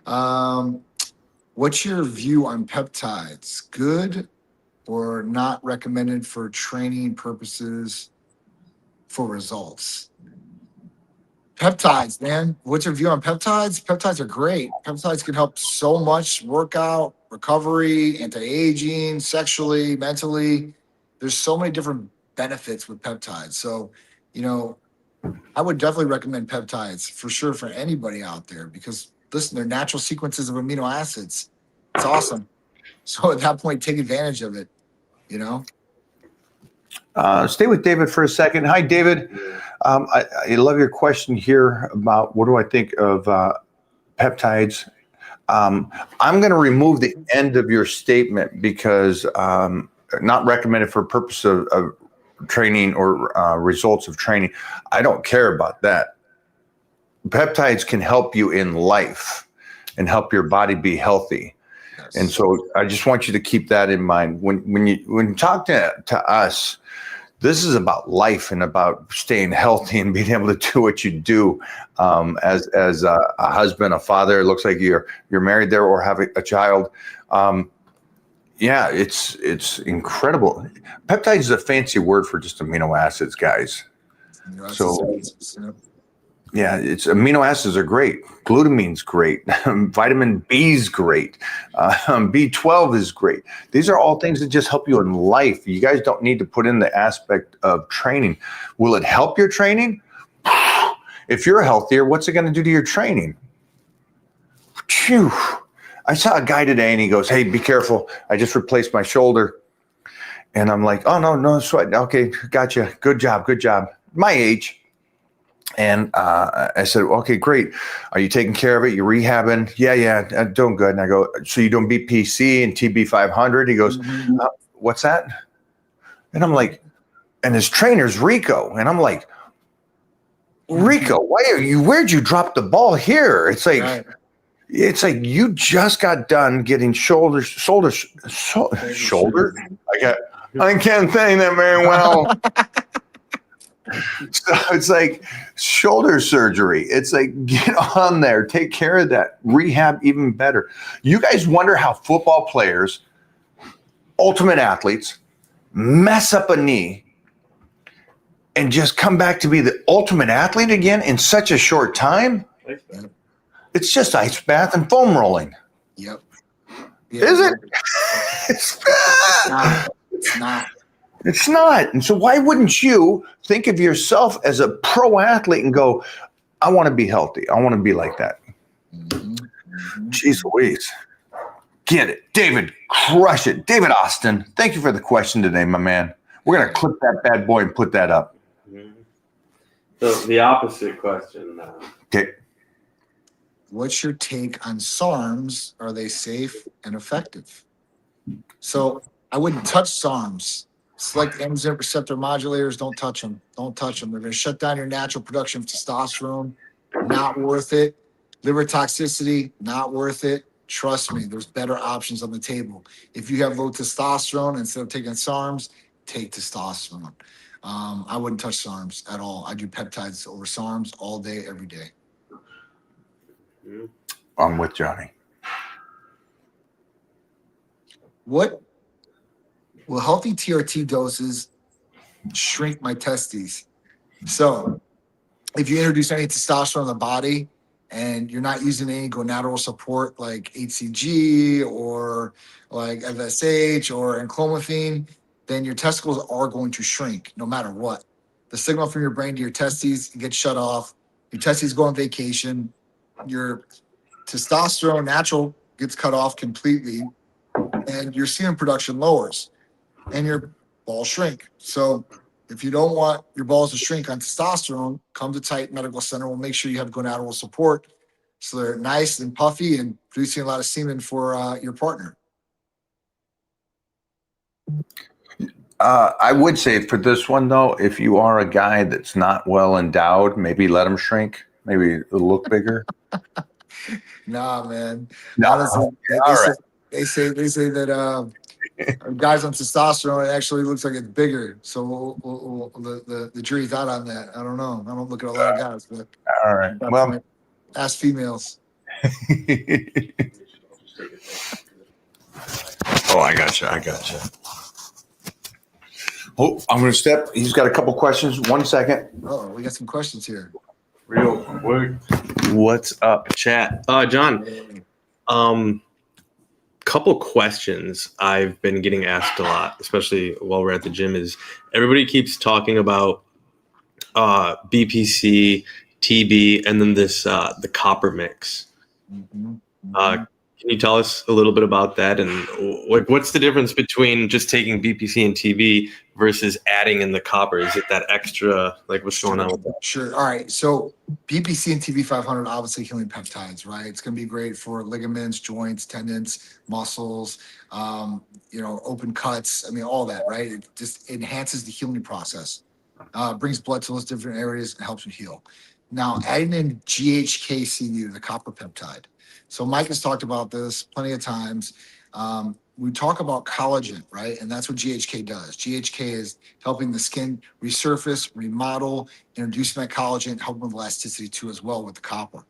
What What's your view on peptides? Good or not recommended for training purposes for results? Peptides, man. What's your view on peptides? Peptides are great. Peptides can help so much workout, recovery, anti-aging, sexually, mentally. There's so many different benefits with peptides. So, you know, I would definitely recommend peptides for sure for anybody out there because listen, they're natural sequences of amino acids. It's awesome. So at that point, take advantage of it, you know? Stay with David for a second. Hi, David. I love your question here about what do I think of peptides. I'm going to remove the end of your statement because not recommended for purpose of training or results of training. I don't care about that. Peptides can help you in life and help your body be healthy. Yes. And so I just want you to keep that in mind. When you talk to us, this is about life and about staying healthy and being able to do what you do as a husband, a father. It looks like you're married there or have a child. Yeah, it's incredible. Peptides is a fancy word for just amino acids, guys. So yeah, it's amino acids are great. Glutamine's great. Vitamin B's great. B12 is great. These are all things that just help you in life. You guys don't need to put in the aspect of training. Will it help your training? If you're healthier, what's it going to do to your training? Phew. I saw a guy today and he goes, "Hey, be careful. I just replaced my shoulder." And I'm like, "Oh, no sweat. Okay, gotcha. Good job. My age." And I said, "Okay, great. Are you taking care of it? You rehabbing?" Yeah, doing good. And I go, "So you doing BPC and TB 500?" He goes, "What's that?" And I'm like, and his trainer's Rico. And I'm like, "Rico, where'd you drop the ball here?" It's like, Right. It's like you just got done getting shoulder. I can't say that very well. So it's like shoulder surgery. It's like get on there, take care of that, rehab even better. You guys wonder how football players, ultimate athletes, mess up a knee and just come back to be the ultimate athlete again in such a short time? It's just ice bath and foam rolling. Yep. Is it? It's not. It's not. And so why wouldn't you think of yourself as a pro athlete and go, "I want to be healthy. I want to be like that." Jeez Louise. Get it. David, crush it. David Austin, thank you for the question today, my man. We're going to clip that bad boy and put that up. So the opposite question now. Okay. What's your take on SARMs? Are they safe and effective? So I wouldn't touch SARMs. Select androgen receptor modulators. Don't touch them. Don't touch them. They're going to shut down your natural production of testosterone. Not worth it. Liver toxicity. Not worth it. Trust me, there's better options on the table. If you have low testosterone, instead of taking SARMs, take testosterone. I wouldn't touch SARMs at all. I do peptides over SARMs all day, every day. I'm with Johnny. What will healthy TRT doses shrink my testes? So if you introduce any testosterone in the body and you're not using any gonadal support like HCG or like FSH or enclomiphene, then your testicles are going to shrink no matter what. The signal from your brain to your testes gets shut off. Your testes go on vacation. Your testosterone natural gets cut off completely, and your semen production lowers, and your balls shrink. So if you don't want your balls to shrink on testosterone, come to Titan Medical Center. We'll make sure you have gonadal support so they're nice and puffy and producing a lot of semen for your partner. I would say for this one, though, if you are a guy that's not well endowed, maybe let him shrink, maybe look bigger. Nah, man. No. Honestly, All right. they say that guys on testosterone, it actually looks like it's bigger. So the jury's out on that. I don't know. I don't look at a lot of guys, but All right. Well, ask females. take it there. Oh, I gotcha. Oh, I'm gonna step. He's got a couple questions. 1 second. Oh, we got some questions here. Real quick. What's up, chat? John. Couple questions I've been getting asked a lot, especially while we're at the gym, is everybody keeps talking about BPC, TB, and then this the copper mix. Mhm. Can you tell us a little bit about that, and what's the difference between just taking BPC and TB versus adding in the copper? Is it that extra, like what's going on with that? Sure. All right. So BPC and TB500, obviously healing peptides, right? It's going to be great for ligaments, joints, tendons, muscles, open cuts. I mean, all that, right? It just enhances the healing process, brings blood to those different areas and helps you heal. Now, adding in GHKCU, the copper peptide. So Mike has talked about this plenty of times. We talk about collagen, right? And that's what GHK does. GHK is helping the skin resurface, remodel, introducing that collagen, helping with elasticity too as well with the copper.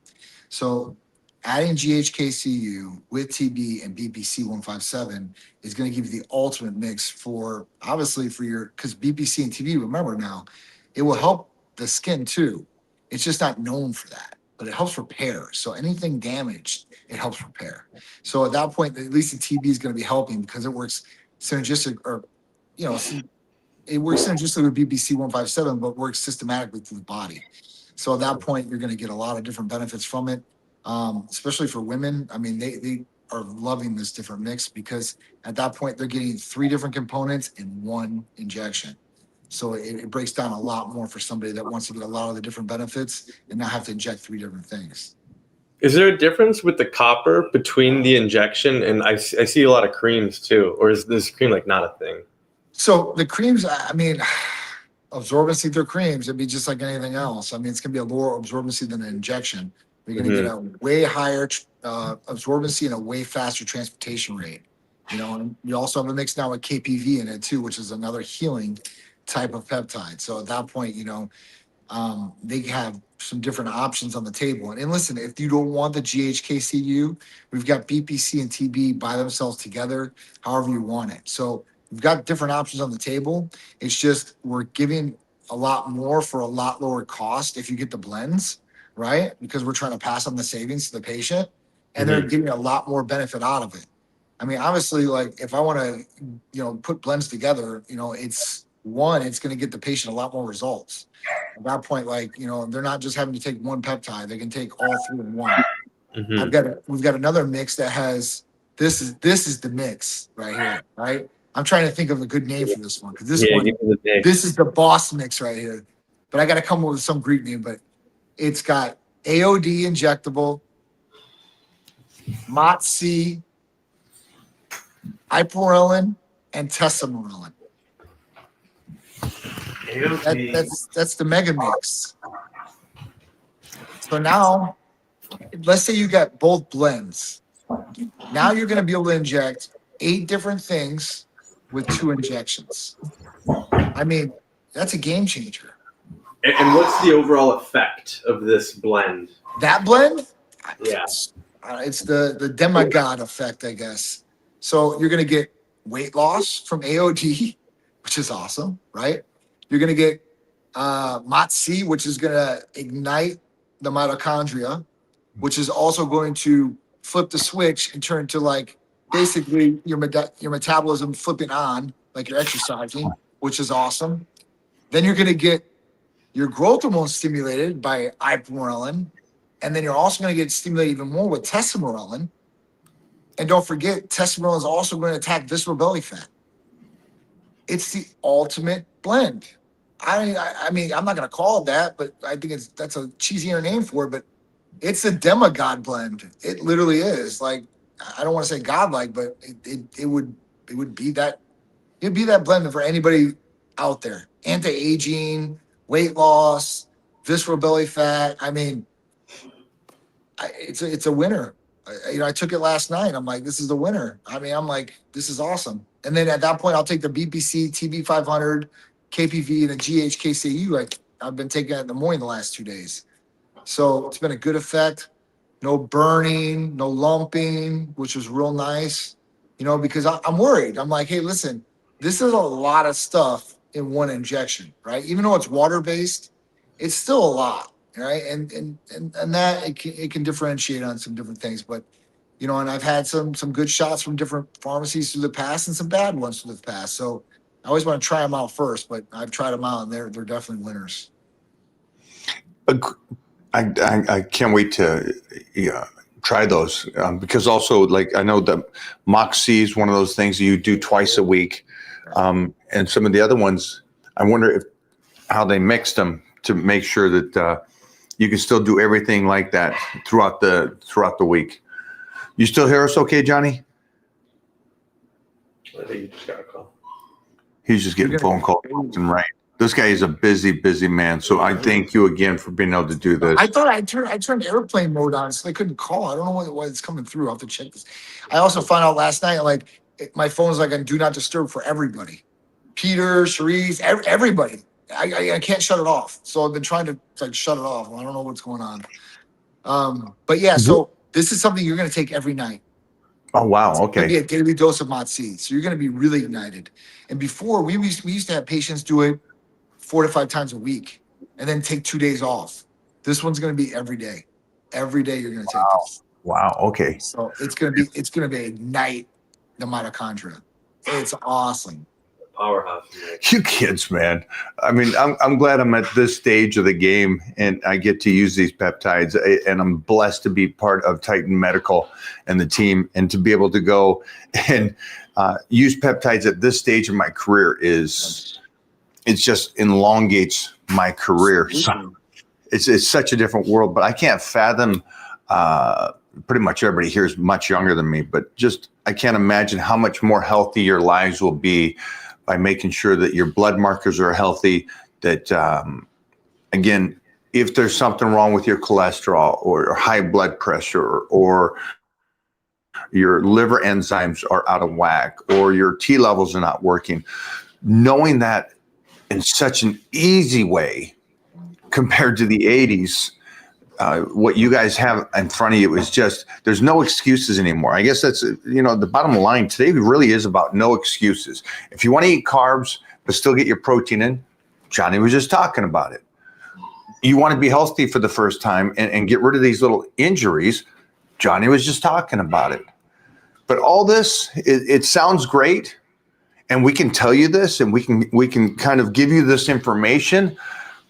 So adding GHKCU with TB and BPC 157 is going to give you the ultimate mix for, obviously, for your, because BPC and TB, remember now, it will help the skin too. It's just not known for that, but it helps repair. So anything damaged, it helps repair. So at that point, at least the TB is going to be helping because it works synergistic, or it works synergistically with BPC 157, but works systematically through the body. So at that point, you're going to get a lot of different benefits from it, especially for women. I mean, they are loving this different mix because at that point, they're getting 3 different components in one injection. So it breaks down a lot more for somebody that wants to get a lot of the different benefits and not have to inject 3 different things. Is there a difference with the copper between the injection and I see a lot of creams too, or is this cream like not a thing? So the creams, I mean, absorbency through creams, it'd be just like anything else. I mean, it's going to be a lower absorbency than an injection. You're going to get a way higher absorbency and a way faster transportation rate. And we also have a mix now with KPV in it too, which is another healing type of peptide. So at that point, they have some different options on the table. And listen, if you don't want the GHKCU, we've got BPC and TB by themselves together, however you want it. So we've got different options on the table. It's just we're giving a lot more for a lot lower cost if you get the blends, right? Because we're trying to pass on the savings to the patient, and they're getting a lot more benefit out of it. I mean, obviously, like if I want to, put blends together, it's going to get the patient a lot more results. At that point, they're not just having to take one peptide; they can take all 3 in one. We've got another mix that has this is the mix right here, right? I'm trying to think of a good name for this one because this is the boss mix right here. But I got to come up with some Greek name. But it's got AOD injectable, MOTS-C, ipamorelin, and tesamorelin. That's the mega mix. So now, let's say you got both blends. Now you're going to be able to inject 8 different things with 2 injections. I mean, that's a game changer. And what's the overall effect of this blend? That blend? Yeah. It's the demigod effect, I guess. So you're going to get weight loss from AOD, which is awesome, right? You're going to get MOTS-C, which is going to ignite the mitochondria, which is also going to flip the switch and turn to basically your metabolism flipping on, like you're exercising, which is awesome. Then you're going to get your growth hormone stimulated by ipamorelin, and then you're also going to get stimulated even more with tesamorelin. And don't forget, tesamorelin is also going to attack visceral belly fat. It's the ultimate blend. I mean, I'm not going to call it that, but I think that's a cheesier name for it. But it's a demigod blend. It literally is. Like, I don't want to say godlike, but it would be that. It'd be that blend for anybody out there. Anti-aging, weight loss, visceral belly fat. I mean, it's a winner. I took it last night. I'm like, this is the winner. I mean, I'm like, this is awesome. And then at that point, I'll take the BPC, TB500, KPV, and the GHKCU. I've been taking that in the morning the last 2 days. So it's been a good effect. no burning, no lumping, which was real nice, because I'm worried. I'm like, hey, listen, this is a lot of stuff in one injection, right? Even though it's water based, it's still a lot, right? And that it can differentiate on some different things, but and I've had some good shots from different pharmacies through the past and some bad ones through the past. So I always want to try them out first, but I've tried them out and they're definitely winners. I can't wait to try those because also like I know the Moxie is one of those things you do twice a week, and some of the other ones I wonder how they mix them to make sure that you can still do everything like that throughout the week. You still hear us okay, Johnny? I think you just got a call. He's just getting phone calls left and right. This guy is a busy man. So I thank you again for being able to do this. I thought I turned airplane mode on, so they couldn't call. I don't know why it's coming through. I'll have to check this. I also found out last night, my phone's like on do not disturb for everybody. Peter, Cherise, everybody. I can't shut it off. So I've been trying to shut it off. I don't know what's going on. But yeah, so this is something you're going to take every night. Oh, wow. It's Okay. gonna be a daily dose of Moxie. So you're going to be really ignited. And before, we used to have patients do it 4 to 5 times a week and then take 2 days off. This one's going to be every day. Every day you're going to take this. Wow. Okay. So it's going to be ignite the mitochondria. It's awesome. Powerhouse. You kids, man. I mean, I'm glad I'm at this stage of the game and I get to use these peptides, and I'm blessed to be part of Titan Medical and the team, and to be able to go and use peptides at this stage of my career it just elongates my career. So it's such a different world, but I can't fathom. Pretty much everybody here is much younger than me, but just I can't imagine how much more healthy your lives will be by making sure that your blood markers are healthy, that, again, if there's something wrong with your cholesterol or high blood pressure or your liver enzymes are out of whack or your T levels are not working, knowing that in such an easy way compared to the 80s, what you guys have in front of you is just, there's no excuses anymore. I guess that's, the bottom line today really is about no excuses. If you want to eat carbs, but still get your protein in, Johnny was just talking about it. You want to be healthy for the first time and get rid of these little injuries, Johnny was just talking about it. But all this, it sounds great. And we can tell you this and we can kind of give you this information.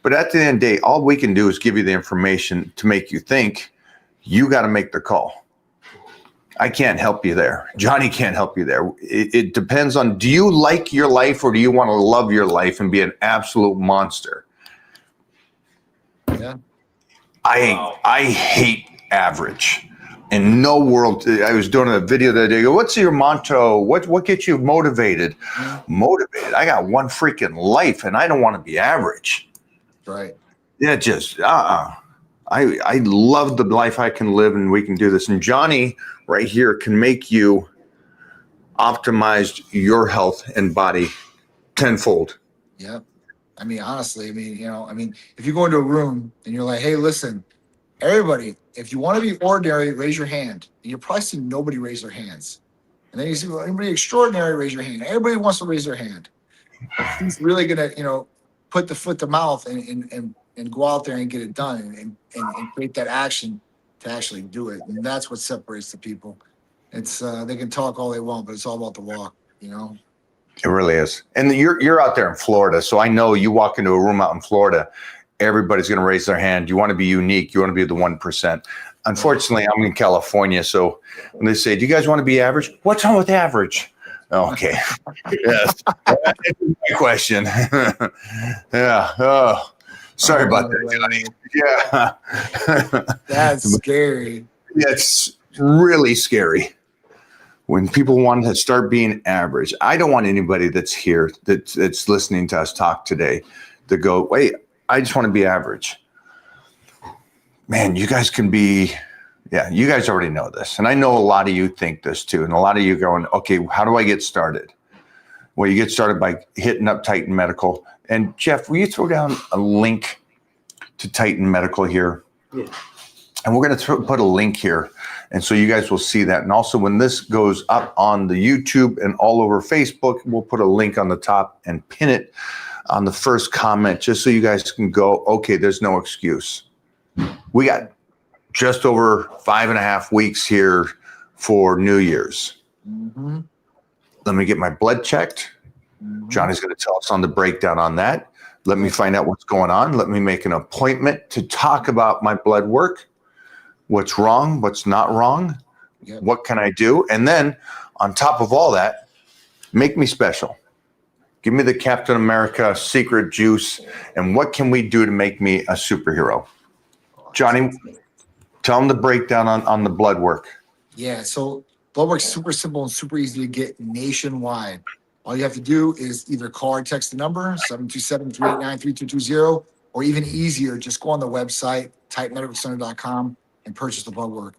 But at the end of the day, all we can do is give you the information to make you think. You got to make the call. I can't help you there. Johnny can't help you there. It depends on, do you like your life or do you want to love your life and be an absolute monster? Yeah. I hate average. In no world, I was doing a video the other day. What's your motto? What gets you motivated? Motivated. I got one freaking life and I don't want to be average. Right. Yeah, just I love the life I can live, and we can do this. And Johnny right here can make you optimize your health and body tenfold. Yeah. I mean, honestly, if you go into a room and you're like, hey, listen, everybody, if you want to be ordinary, raise your hand. And you'll probably see nobody raise their hands. And then you see, well, anybody extraordinary, raise your hand. Everybody wants to raise their hand. He's really going to, put the foot to mouth and go out there and get it done and create that action to actually do it. And that's what separates the people. It's they can talk all they want, but it's all about the walk, It really is. And you're out there in Florida, so I know you walk into a room out in Florida, everybody's going to raise their hand. You want to be unique. You want to be the 1%. Unfortunately, I'm in California, so when they say, do you guys want to be average? What's wrong with average? Okay. Yes. That's my question. Yeah. Oh, sorry about that, Johnny. Yeah. That's scary. Yeah, it's really scary when people want to start being average. I don't want anybody that's here that's listening to us talk today to go, wait, I just want to be average. Man, you guys can be. Yeah, you guys already know this. And I know a lot of you think this too. And a lot of you going, okay, how do I get started? Well, you get started by hitting up Titan Medical. And Jeff, will you throw down a link to Titan Medical here? Yeah. And we're going to put a link here. And so you guys will see that. And also when this goes up on the YouTube and all over Facebook, we'll put a link on the top and pin it on the first comment, just so you guys can go, okay, there's no excuse. We got just over 5.5 weeks here for New Year's. Mm-hmm. Let me get my blood checked. Johnny's going to tell us on the breakdown on that. Let me find out what's going on. Let me make an appointment to talk about my blood work. What's wrong? What's not wrong? Yep. What can I do? And then on top of all that, make me special. Give me the Captain America secret juice. And what can we do to make me a superhero? Johnny, tell them the breakdown on the blood work. Yeah, so blood work's super simple and super easy to get nationwide. All you have to do is either call or text the number, 727-389-3220, or even easier, just go on the website, type medicalcenter.com, and purchase the blood work.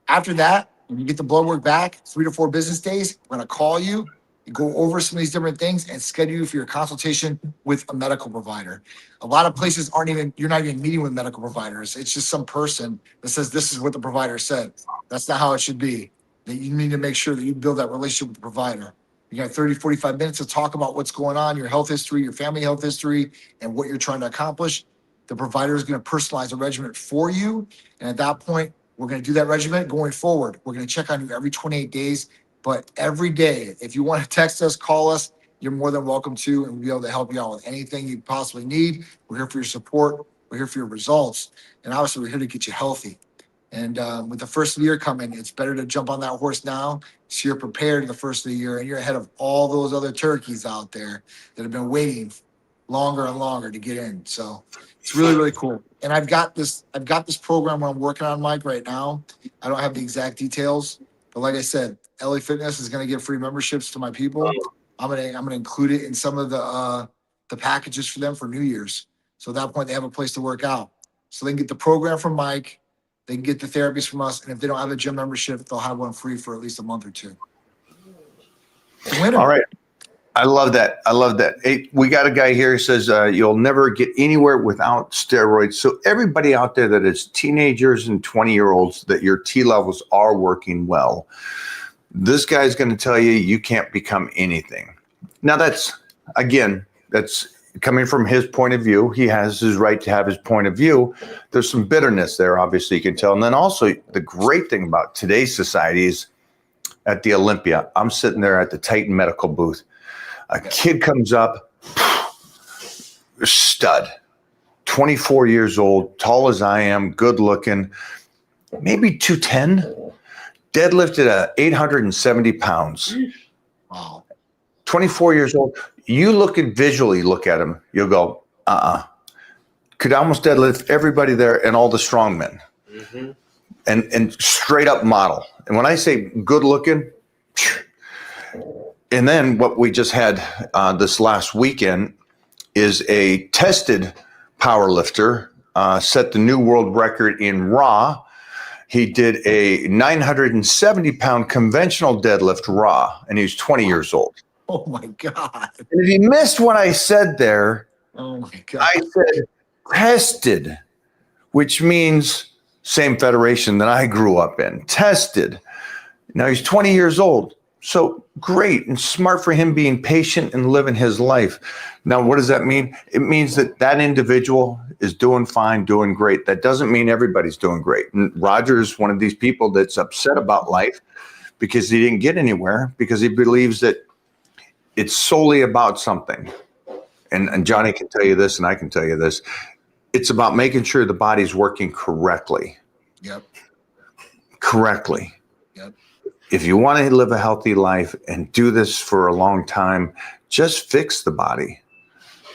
After that, when you get the blood work back, 3 to 4 business days, we're going to call you, go over some of these different things, and schedule you for your consultation with a medical provider. A lot of places you're not even meeting with medical providers. It's just some person that says, this is what the provider said. That's not how it should be. That you need to make sure that you build that relationship with the provider. You got 30, 45 minutes to talk about what's going on, your health history, your family health history, and what you're trying to accomplish. The provider is going to personalize a regimen for you. And at that point, we're going to do that regimen going forward. We're going to check on you every 28 days. But every day, if you want to text us, call us, you're more than welcome to, and we'll be able to help you out with anything you possibly need. We're here for your support. We're here for your results. And obviously, we're here to get you healthy. And with the first of the year coming, it's better to jump on that horse now so you're prepared the first of the year and you're ahead of all those other turkeys out there that have been waiting longer and longer to get in. So it's really, really cool. And I've got this program where I'm working on, Mike, right now. I don't have the exact details, but like I said, LA Fitness is going to give free memberships to my people. I'm gonna include it in some of the packages for them for New Year's. So at that point, they have a place to work out. So they can get the program from Mike. They can get the therapies from us, and if they don't have a gym membership, they'll have one free for at least a month or two. All right. I love that. Hey, we got a guy here who says you'll never get anywhere without steroids. So everybody out there that is teenagers and 20-year-olds, that your T levels are working well, this guy's going to tell you you can't become anything. Now that's coming from his point of view. He has his right to have his point of view. There's some bitterness there, obviously, you can tell. And then also the great thing about today's society is at the Olympia, I'm sitting there at the Titan Medical booth. A kid comes up, stud, 24 years old, tall as I am, good looking, maybe 210, deadlifted at 870 pounds. Wow. 24 years old. You visually look at him, you'll go, could almost deadlift everybody there and all the strong men. Mm-hmm. And straight up model. And when I say good looking, and then what we just had this last weekend is a tested power lifter, set the new world record in raw. He did a 970-pound conventional deadlift raw, and he was 20 years old. Oh, my God. And if you missed what I said there, Oh, my God. I said tested, which means same federation that I grew up in, tested. Now he's 20 years old. So great and smart for him being patient and living his life. Now, what does that mean? It means that individual is doing fine, doing great. That doesn't mean everybody's doing great. And Roger's one of these people that's upset about life because he didn't get anywhere, because he believes that it's solely about something. And Johnny can tell you this, and I can tell you this. It's about making sure the body's working correctly. Yep. Correctly. Yep. If you want to live a healthy life and do this for a long time, just fix the body.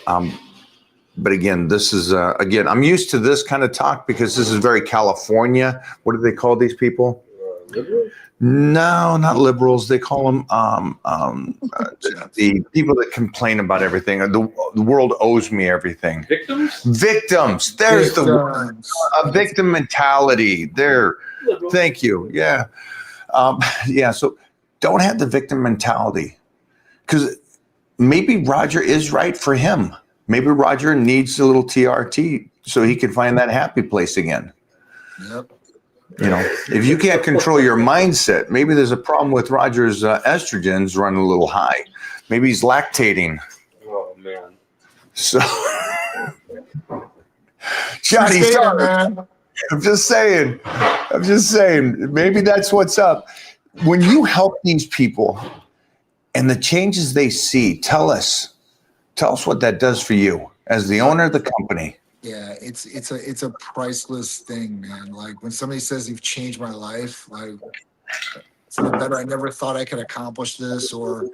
But again, this is, I'm used to this kind of talk because this is very California. What do they call these people? Liberals? No, not liberals. They call them the people that complain about everything. The world owes me everything. Victims? Victims. There's the word. A victim mentality. There. Liberal. Thank you. Yeah. So don't have the victim mentality, because maybe Roger is right for him. Maybe Roger needs a little TRT so he can find that happy place again. Yep. You know, if you can't control your mindset, maybe there's a problem with Roger's estrogens running a little high. Maybe he's lactating. Oh man. So, Johnny, Appreciate it, sorry. man. I'm just saying. Maybe that's what's up. When you help these people and the changes they see, tell us what that does for you as the owner of the company. Yeah, it's a priceless thing, man. Like when somebody says you've changed my life, like for the better. I never thought I could accomplish this, or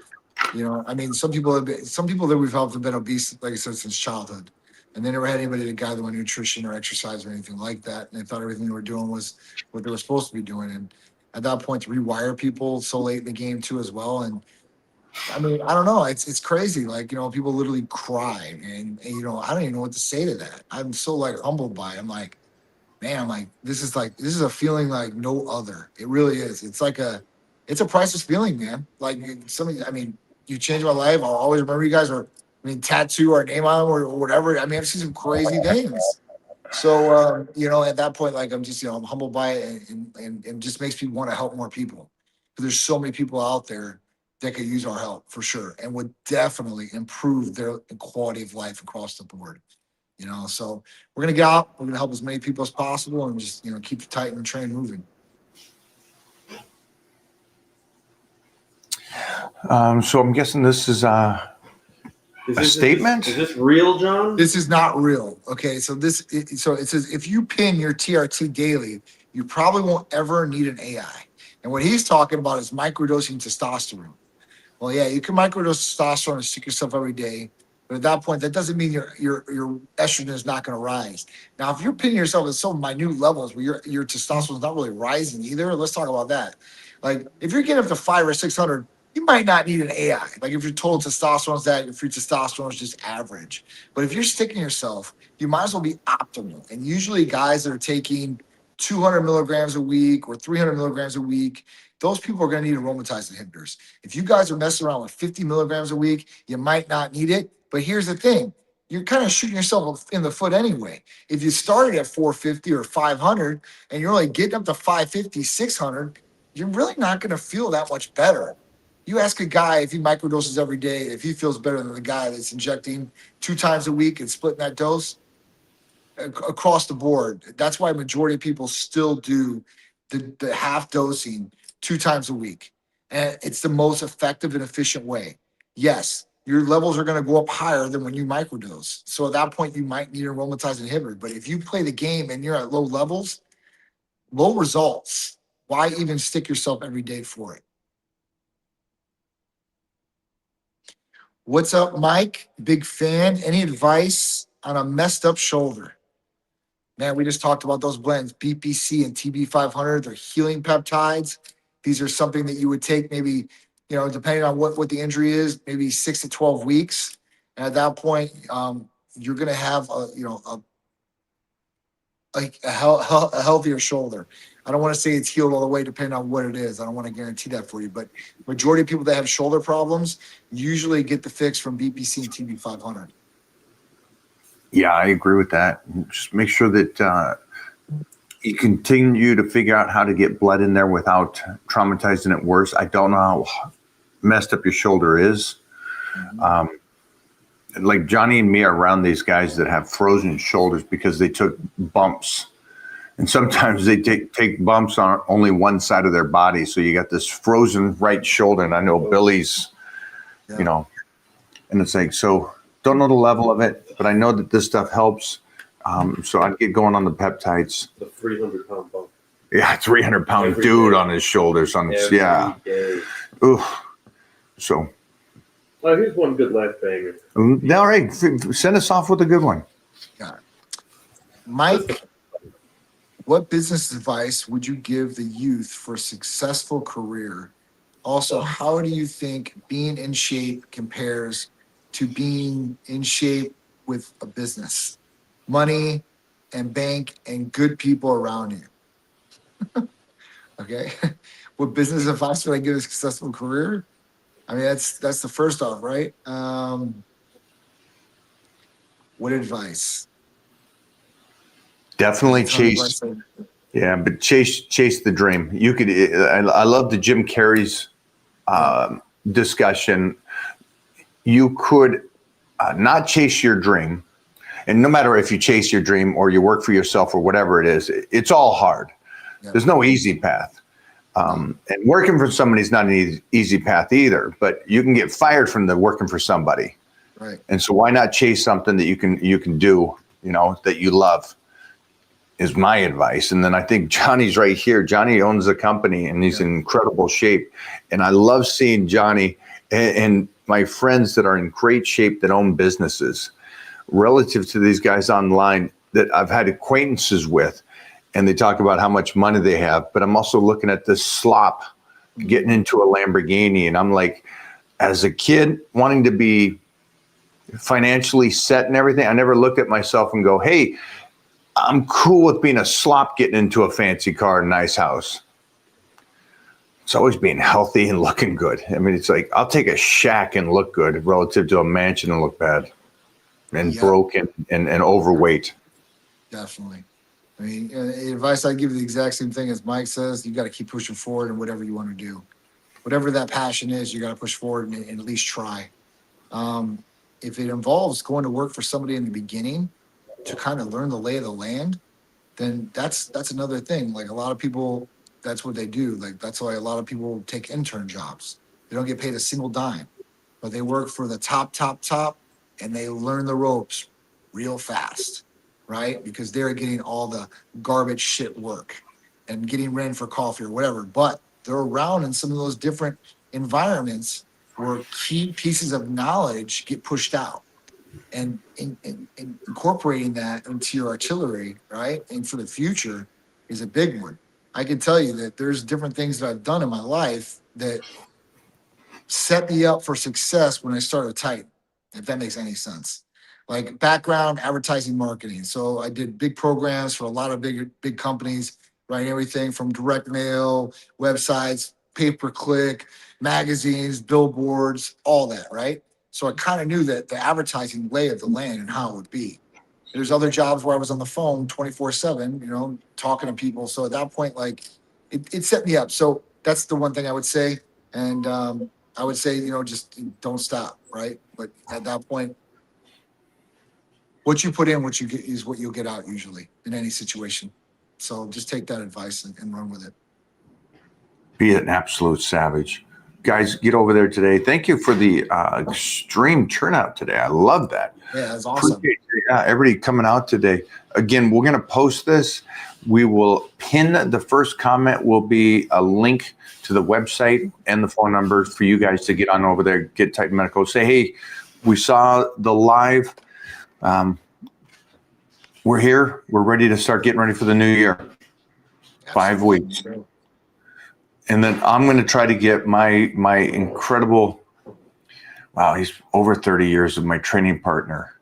I mean, some people that we've helped have been obese, like I said, since childhood, and they never had anybody to guide them on nutrition or exercise or anything like that, and they thought everything they were doing was what they were supposed to be doing. And at that point, to rewire people so late in the game too, as well. And I mean, I don't know. It's crazy. Like, people literally cry, and I don't even know what to say to that. I'm so like humbled by it. I'm like, man, this is a feeling like no other. It really is. It's a priceless feeling, man. Like somebody, I mean, you changed my life. I'll always remember you guys, or tattoo our name on them or whatever. I mean, I've seen some crazy things. So, at that point, like I'm just, I'm humbled by it, and just makes me want to help more people. Because there's so many people out there that could use our help for sure, and would definitely improve their quality of life across the board. So we're gonna get out. We're gonna help as many people as possible, and just keep the Titan train moving. So I'm guessing this is a statement. Is this real, John? This is not real. Okay, so it says if you pin your TRT daily, you probably won't ever need an AI. And what he's talking about is microdosing testosterone. Well, yeah, you can microdose testosterone and stick yourself every day, but at that point, that doesn't mean your estrogen is not going to rise. Now, if you're pinning yourself at so minute levels where your testosterone is not really rising either, let's talk about that. Like if you're getting up to 500 or 600, you might not need an AI. Like if your total testosterone is that, if your testosterone is just average. But if you're sticking yourself, you might as well be optimal. And usually, guys that are taking 200 milligrams a week or 300 milligrams a week, those people are going to need aromatase inhibitors. If you guys are messing around with 50 milligrams a week, you might not need it. But here's the thing. You're kind of shooting yourself in the foot anyway. If you started at 450 or 500 and you're only getting up to 550, 600, you're really not going to feel that much better. You ask a guy if he microdoses every day, if he feels better than the guy that's injecting 2 times a week and splitting that dose across the board. That's why majority of people still do the half dosing 2 times a week. And it's the most effective and efficient way. Yes, your levels are going to go up higher than when you microdose. So at that point, you might need an aromatase inhibitor. But if you play the game and you're at low levels, low results, why even stick yourself every day for it? What's up, Mike? Big fan. Any advice on a messed up shoulder? Man, we just talked about those blends, BPC and TB500. They're healing peptides. These are something that you would take maybe, depending on what the injury is, maybe 6 to 12 weeks. And at that point, you're going to have a healthier shoulder. I don't want to say it's healed all the way, depending on what it is. I don't want to guarantee that for you. But majority of people that have shoulder problems usually get the fix from BPC and TB500. Yeah, I agree with that. Just make sure that you continue to figure out how to get blood in there without traumatizing it worse. I don't know how messed up your shoulder is. Like Johnny and me are around these guys that have frozen shoulders because they took bumps. And sometimes they take bumps on only one side of their body. So you got this frozen right shoulder. And I know Billy's, and it's like, so don't know the level of it, but I know that this stuff helps. So I'd get going on the peptides. The 300-pound bump. Yeah, 300-pound dude on his shoulders. Yeah. Ooh. So. Well, here's one good life banger. All right. Send us off with a good one. Yeah. Mike, what business advice would you give the youth for a successful career? Also, how do you think being in shape compares to being in shape with a business? Money and bank and good people around you. Okay. What business advice would I give a successful career? I mean, that's the first off, right? What advice? Definitely chase Yeah, but chase the dream. You could. I love the Jim Carrey's discussion. You could not chase your dream, and no matter if you chase your dream or you work for yourself or whatever it is, it's all hard. Yeah. There's no easy path. And working for somebody is not an easy path either. But you can get fired from the working for somebody. Right. And so why not chase something that you can do, that you love, is my advice. And then I think Johnny's right here. Johnny owns a company and he's in incredible shape. And I love seeing Johnny and my friends that are in great shape that own businesses relative to these guys online that I've had acquaintances with. And they talk about how much money they have. But I'm also looking at this slop getting into a Lamborghini. And I'm like, as a kid wanting to be financially set and everything, I never looked at myself and go, hey, I'm cool with being a slop getting into a fancy car and nice house. It's always being healthy and looking good. I mean, it's like, I'll take a shack and look good relative to a mansion and look bad and broken and overweight. Definitely. I mean, the advice I give you the exact same thing as Mike says. You got to keep pushing forward in whatever you want to do. Whatever that passion is, you got to push forward and at least try. If it involves going to work for somebody in the beginning to kind of learn the lay of the land, then that's another thing. Like a lot of people, that's what they do. Like that's why a lot of people take intern jobs. They don't get paid a single dime, but they work for the top, and they learn the ropes real fast, right? Because they're getting all the garbage shit work and getting ran for coffee or whatever. But they're around in some of those different environments where key pieces of knowledge get pushed out, and incorporating that into your artillery, right? And for the future is a big one. I can tell you that there's different things that I've done in my life that set me up for success when I started Titan, if that makes any sense. Like background advertising marketing. So I did big programs for a lot of big companies, right? Everything from direct mail, websites, pay-per-click, magazines, billboards, all that, right? So I kind of knew that the advertising lay of the land and how it would be. There's other jobs where I was on the phone 24/7, talking to people. So at that point, like it set me up. So that's the one thing I would say. And I would say, just don't stop, right? But at that point, what you put in, what you get is what you'll get out usually in any situation. So just take that advice and run with it. Be an absolute savage. Guys, get over there today. Thank you for the extreme turnout today. I love that. Yeah, that's awesome. Appreciate everybody coming out today. Again, we're going to post this. We will pin the first comment will be a link to the website and the phone number for you guys to get on over there, get Titan Medical. Say, hey, we saw the live. We're here. We're ready to start getting ready for the new year. Absolutely. 5 weeks. And then I'm going to try to get my incredible, wow, he's over 30 years of my training partner.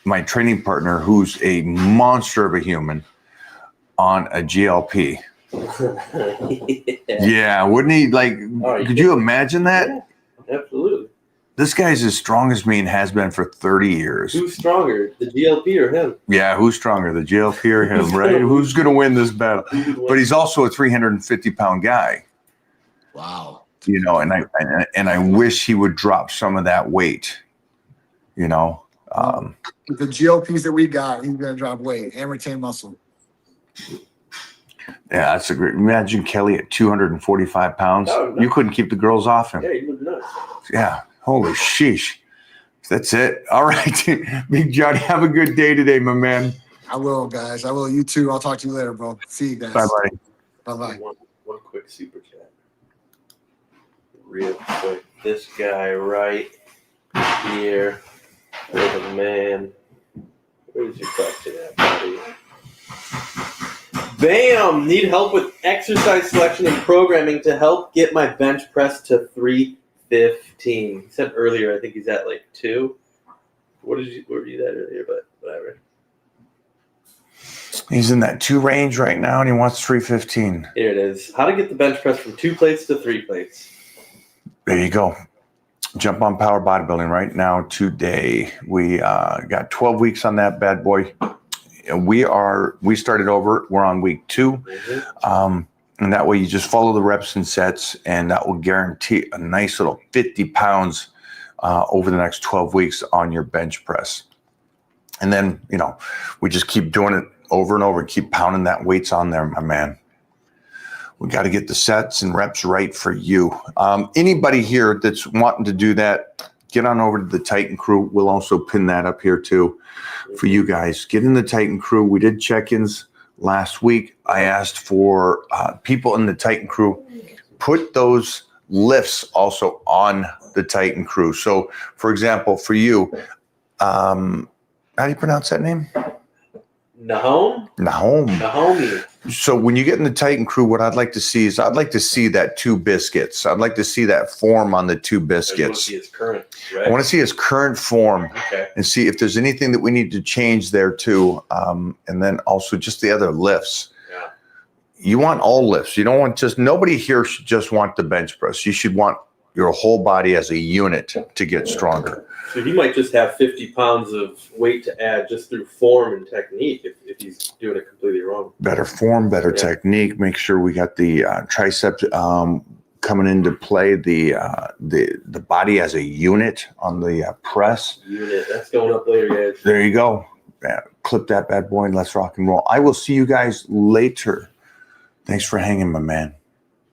My training partner, who's a monster of a human, on a GLP. Yeah, wouldn't he? Like, could you imagine that? Yeah, absolutely. This guy's as strong as me and has been for 30 years. Who's stronger, the GLP or him? Yeah, who's stronger, the GLP or him, right? Who's going to win this battle? But he's also a 350-pound guy. Wow. And I wish he would drop some of that weight. The GLPs that we got, he's going to drop weight and retain muscle. Yeah, that's a great. Imagine Kelly at 245 pounds. Oh, you couldn't keep the girls off him. Yeah, he would not. Yeah. Holy sheesh. That's it. All right. Big Johnny, have a good day today, my man. I will, guys. I will. You too. I'll talk to you later, bro. See you guys. Bye, buddy. Bye-bye. One quick super chat. Real quick. This guy right here. With a man. Where's your question at, buddy? Bam! Need help with exercise selection and programming to help get my bench press to 315. He said earlier, I think he's at like 2. Where were you at earlier? But whatever. He's in that 2 range right now, and he wants 315. Here it is. How to get the bench press from 2 plates to 3 plates. There you go. Jump on Power Bodybuilding right now today. We got 12 weeks on that bad boy. we started over. We're on week 2. Mhm. And that way you just follow the reps and sets, and that will guarantee a nice little 50 pounds over the next 12 weeks on your bench press. And then, we just keep doing it over and over, keep pounding that weights on there, my man. We got to get the sets and reps right for you. Anybody here that's wanting to do that, get on over to the Titan Crew. We'll also pin that up here too for you guys. Get in the Titan Crew. We did check-ins last week. I asked for people in the Titan Crew, put those lifts also on the Titan Crew. So, for example, for you, how do you pronounce that name? Nahom? Nahomi. So when you get in the Titan Crew, what I'd like to see is I'd like to see that 2 biscuits. I'd like to see that form on the 2 I want to biscuits. see his current, I right? want to see his current form Okay. and see if there's anything that we need to change there too. And then also just the other lifts. Yeah. You want all lifts. You don't want nobody here should just want the bench press. You should want your whole body as a unit to get stronger. So he might just have 50 pounds of weight to add just through form and technique if he's doing it completely wrong. Better form, better technique. Make sure we got the triceps coming into play. The body as a unit on the press. Unit. That's going up later, guys. There you go. Clip that bad boy and let's rock and roll. I will see you guys later. Thanks for hanging, my man.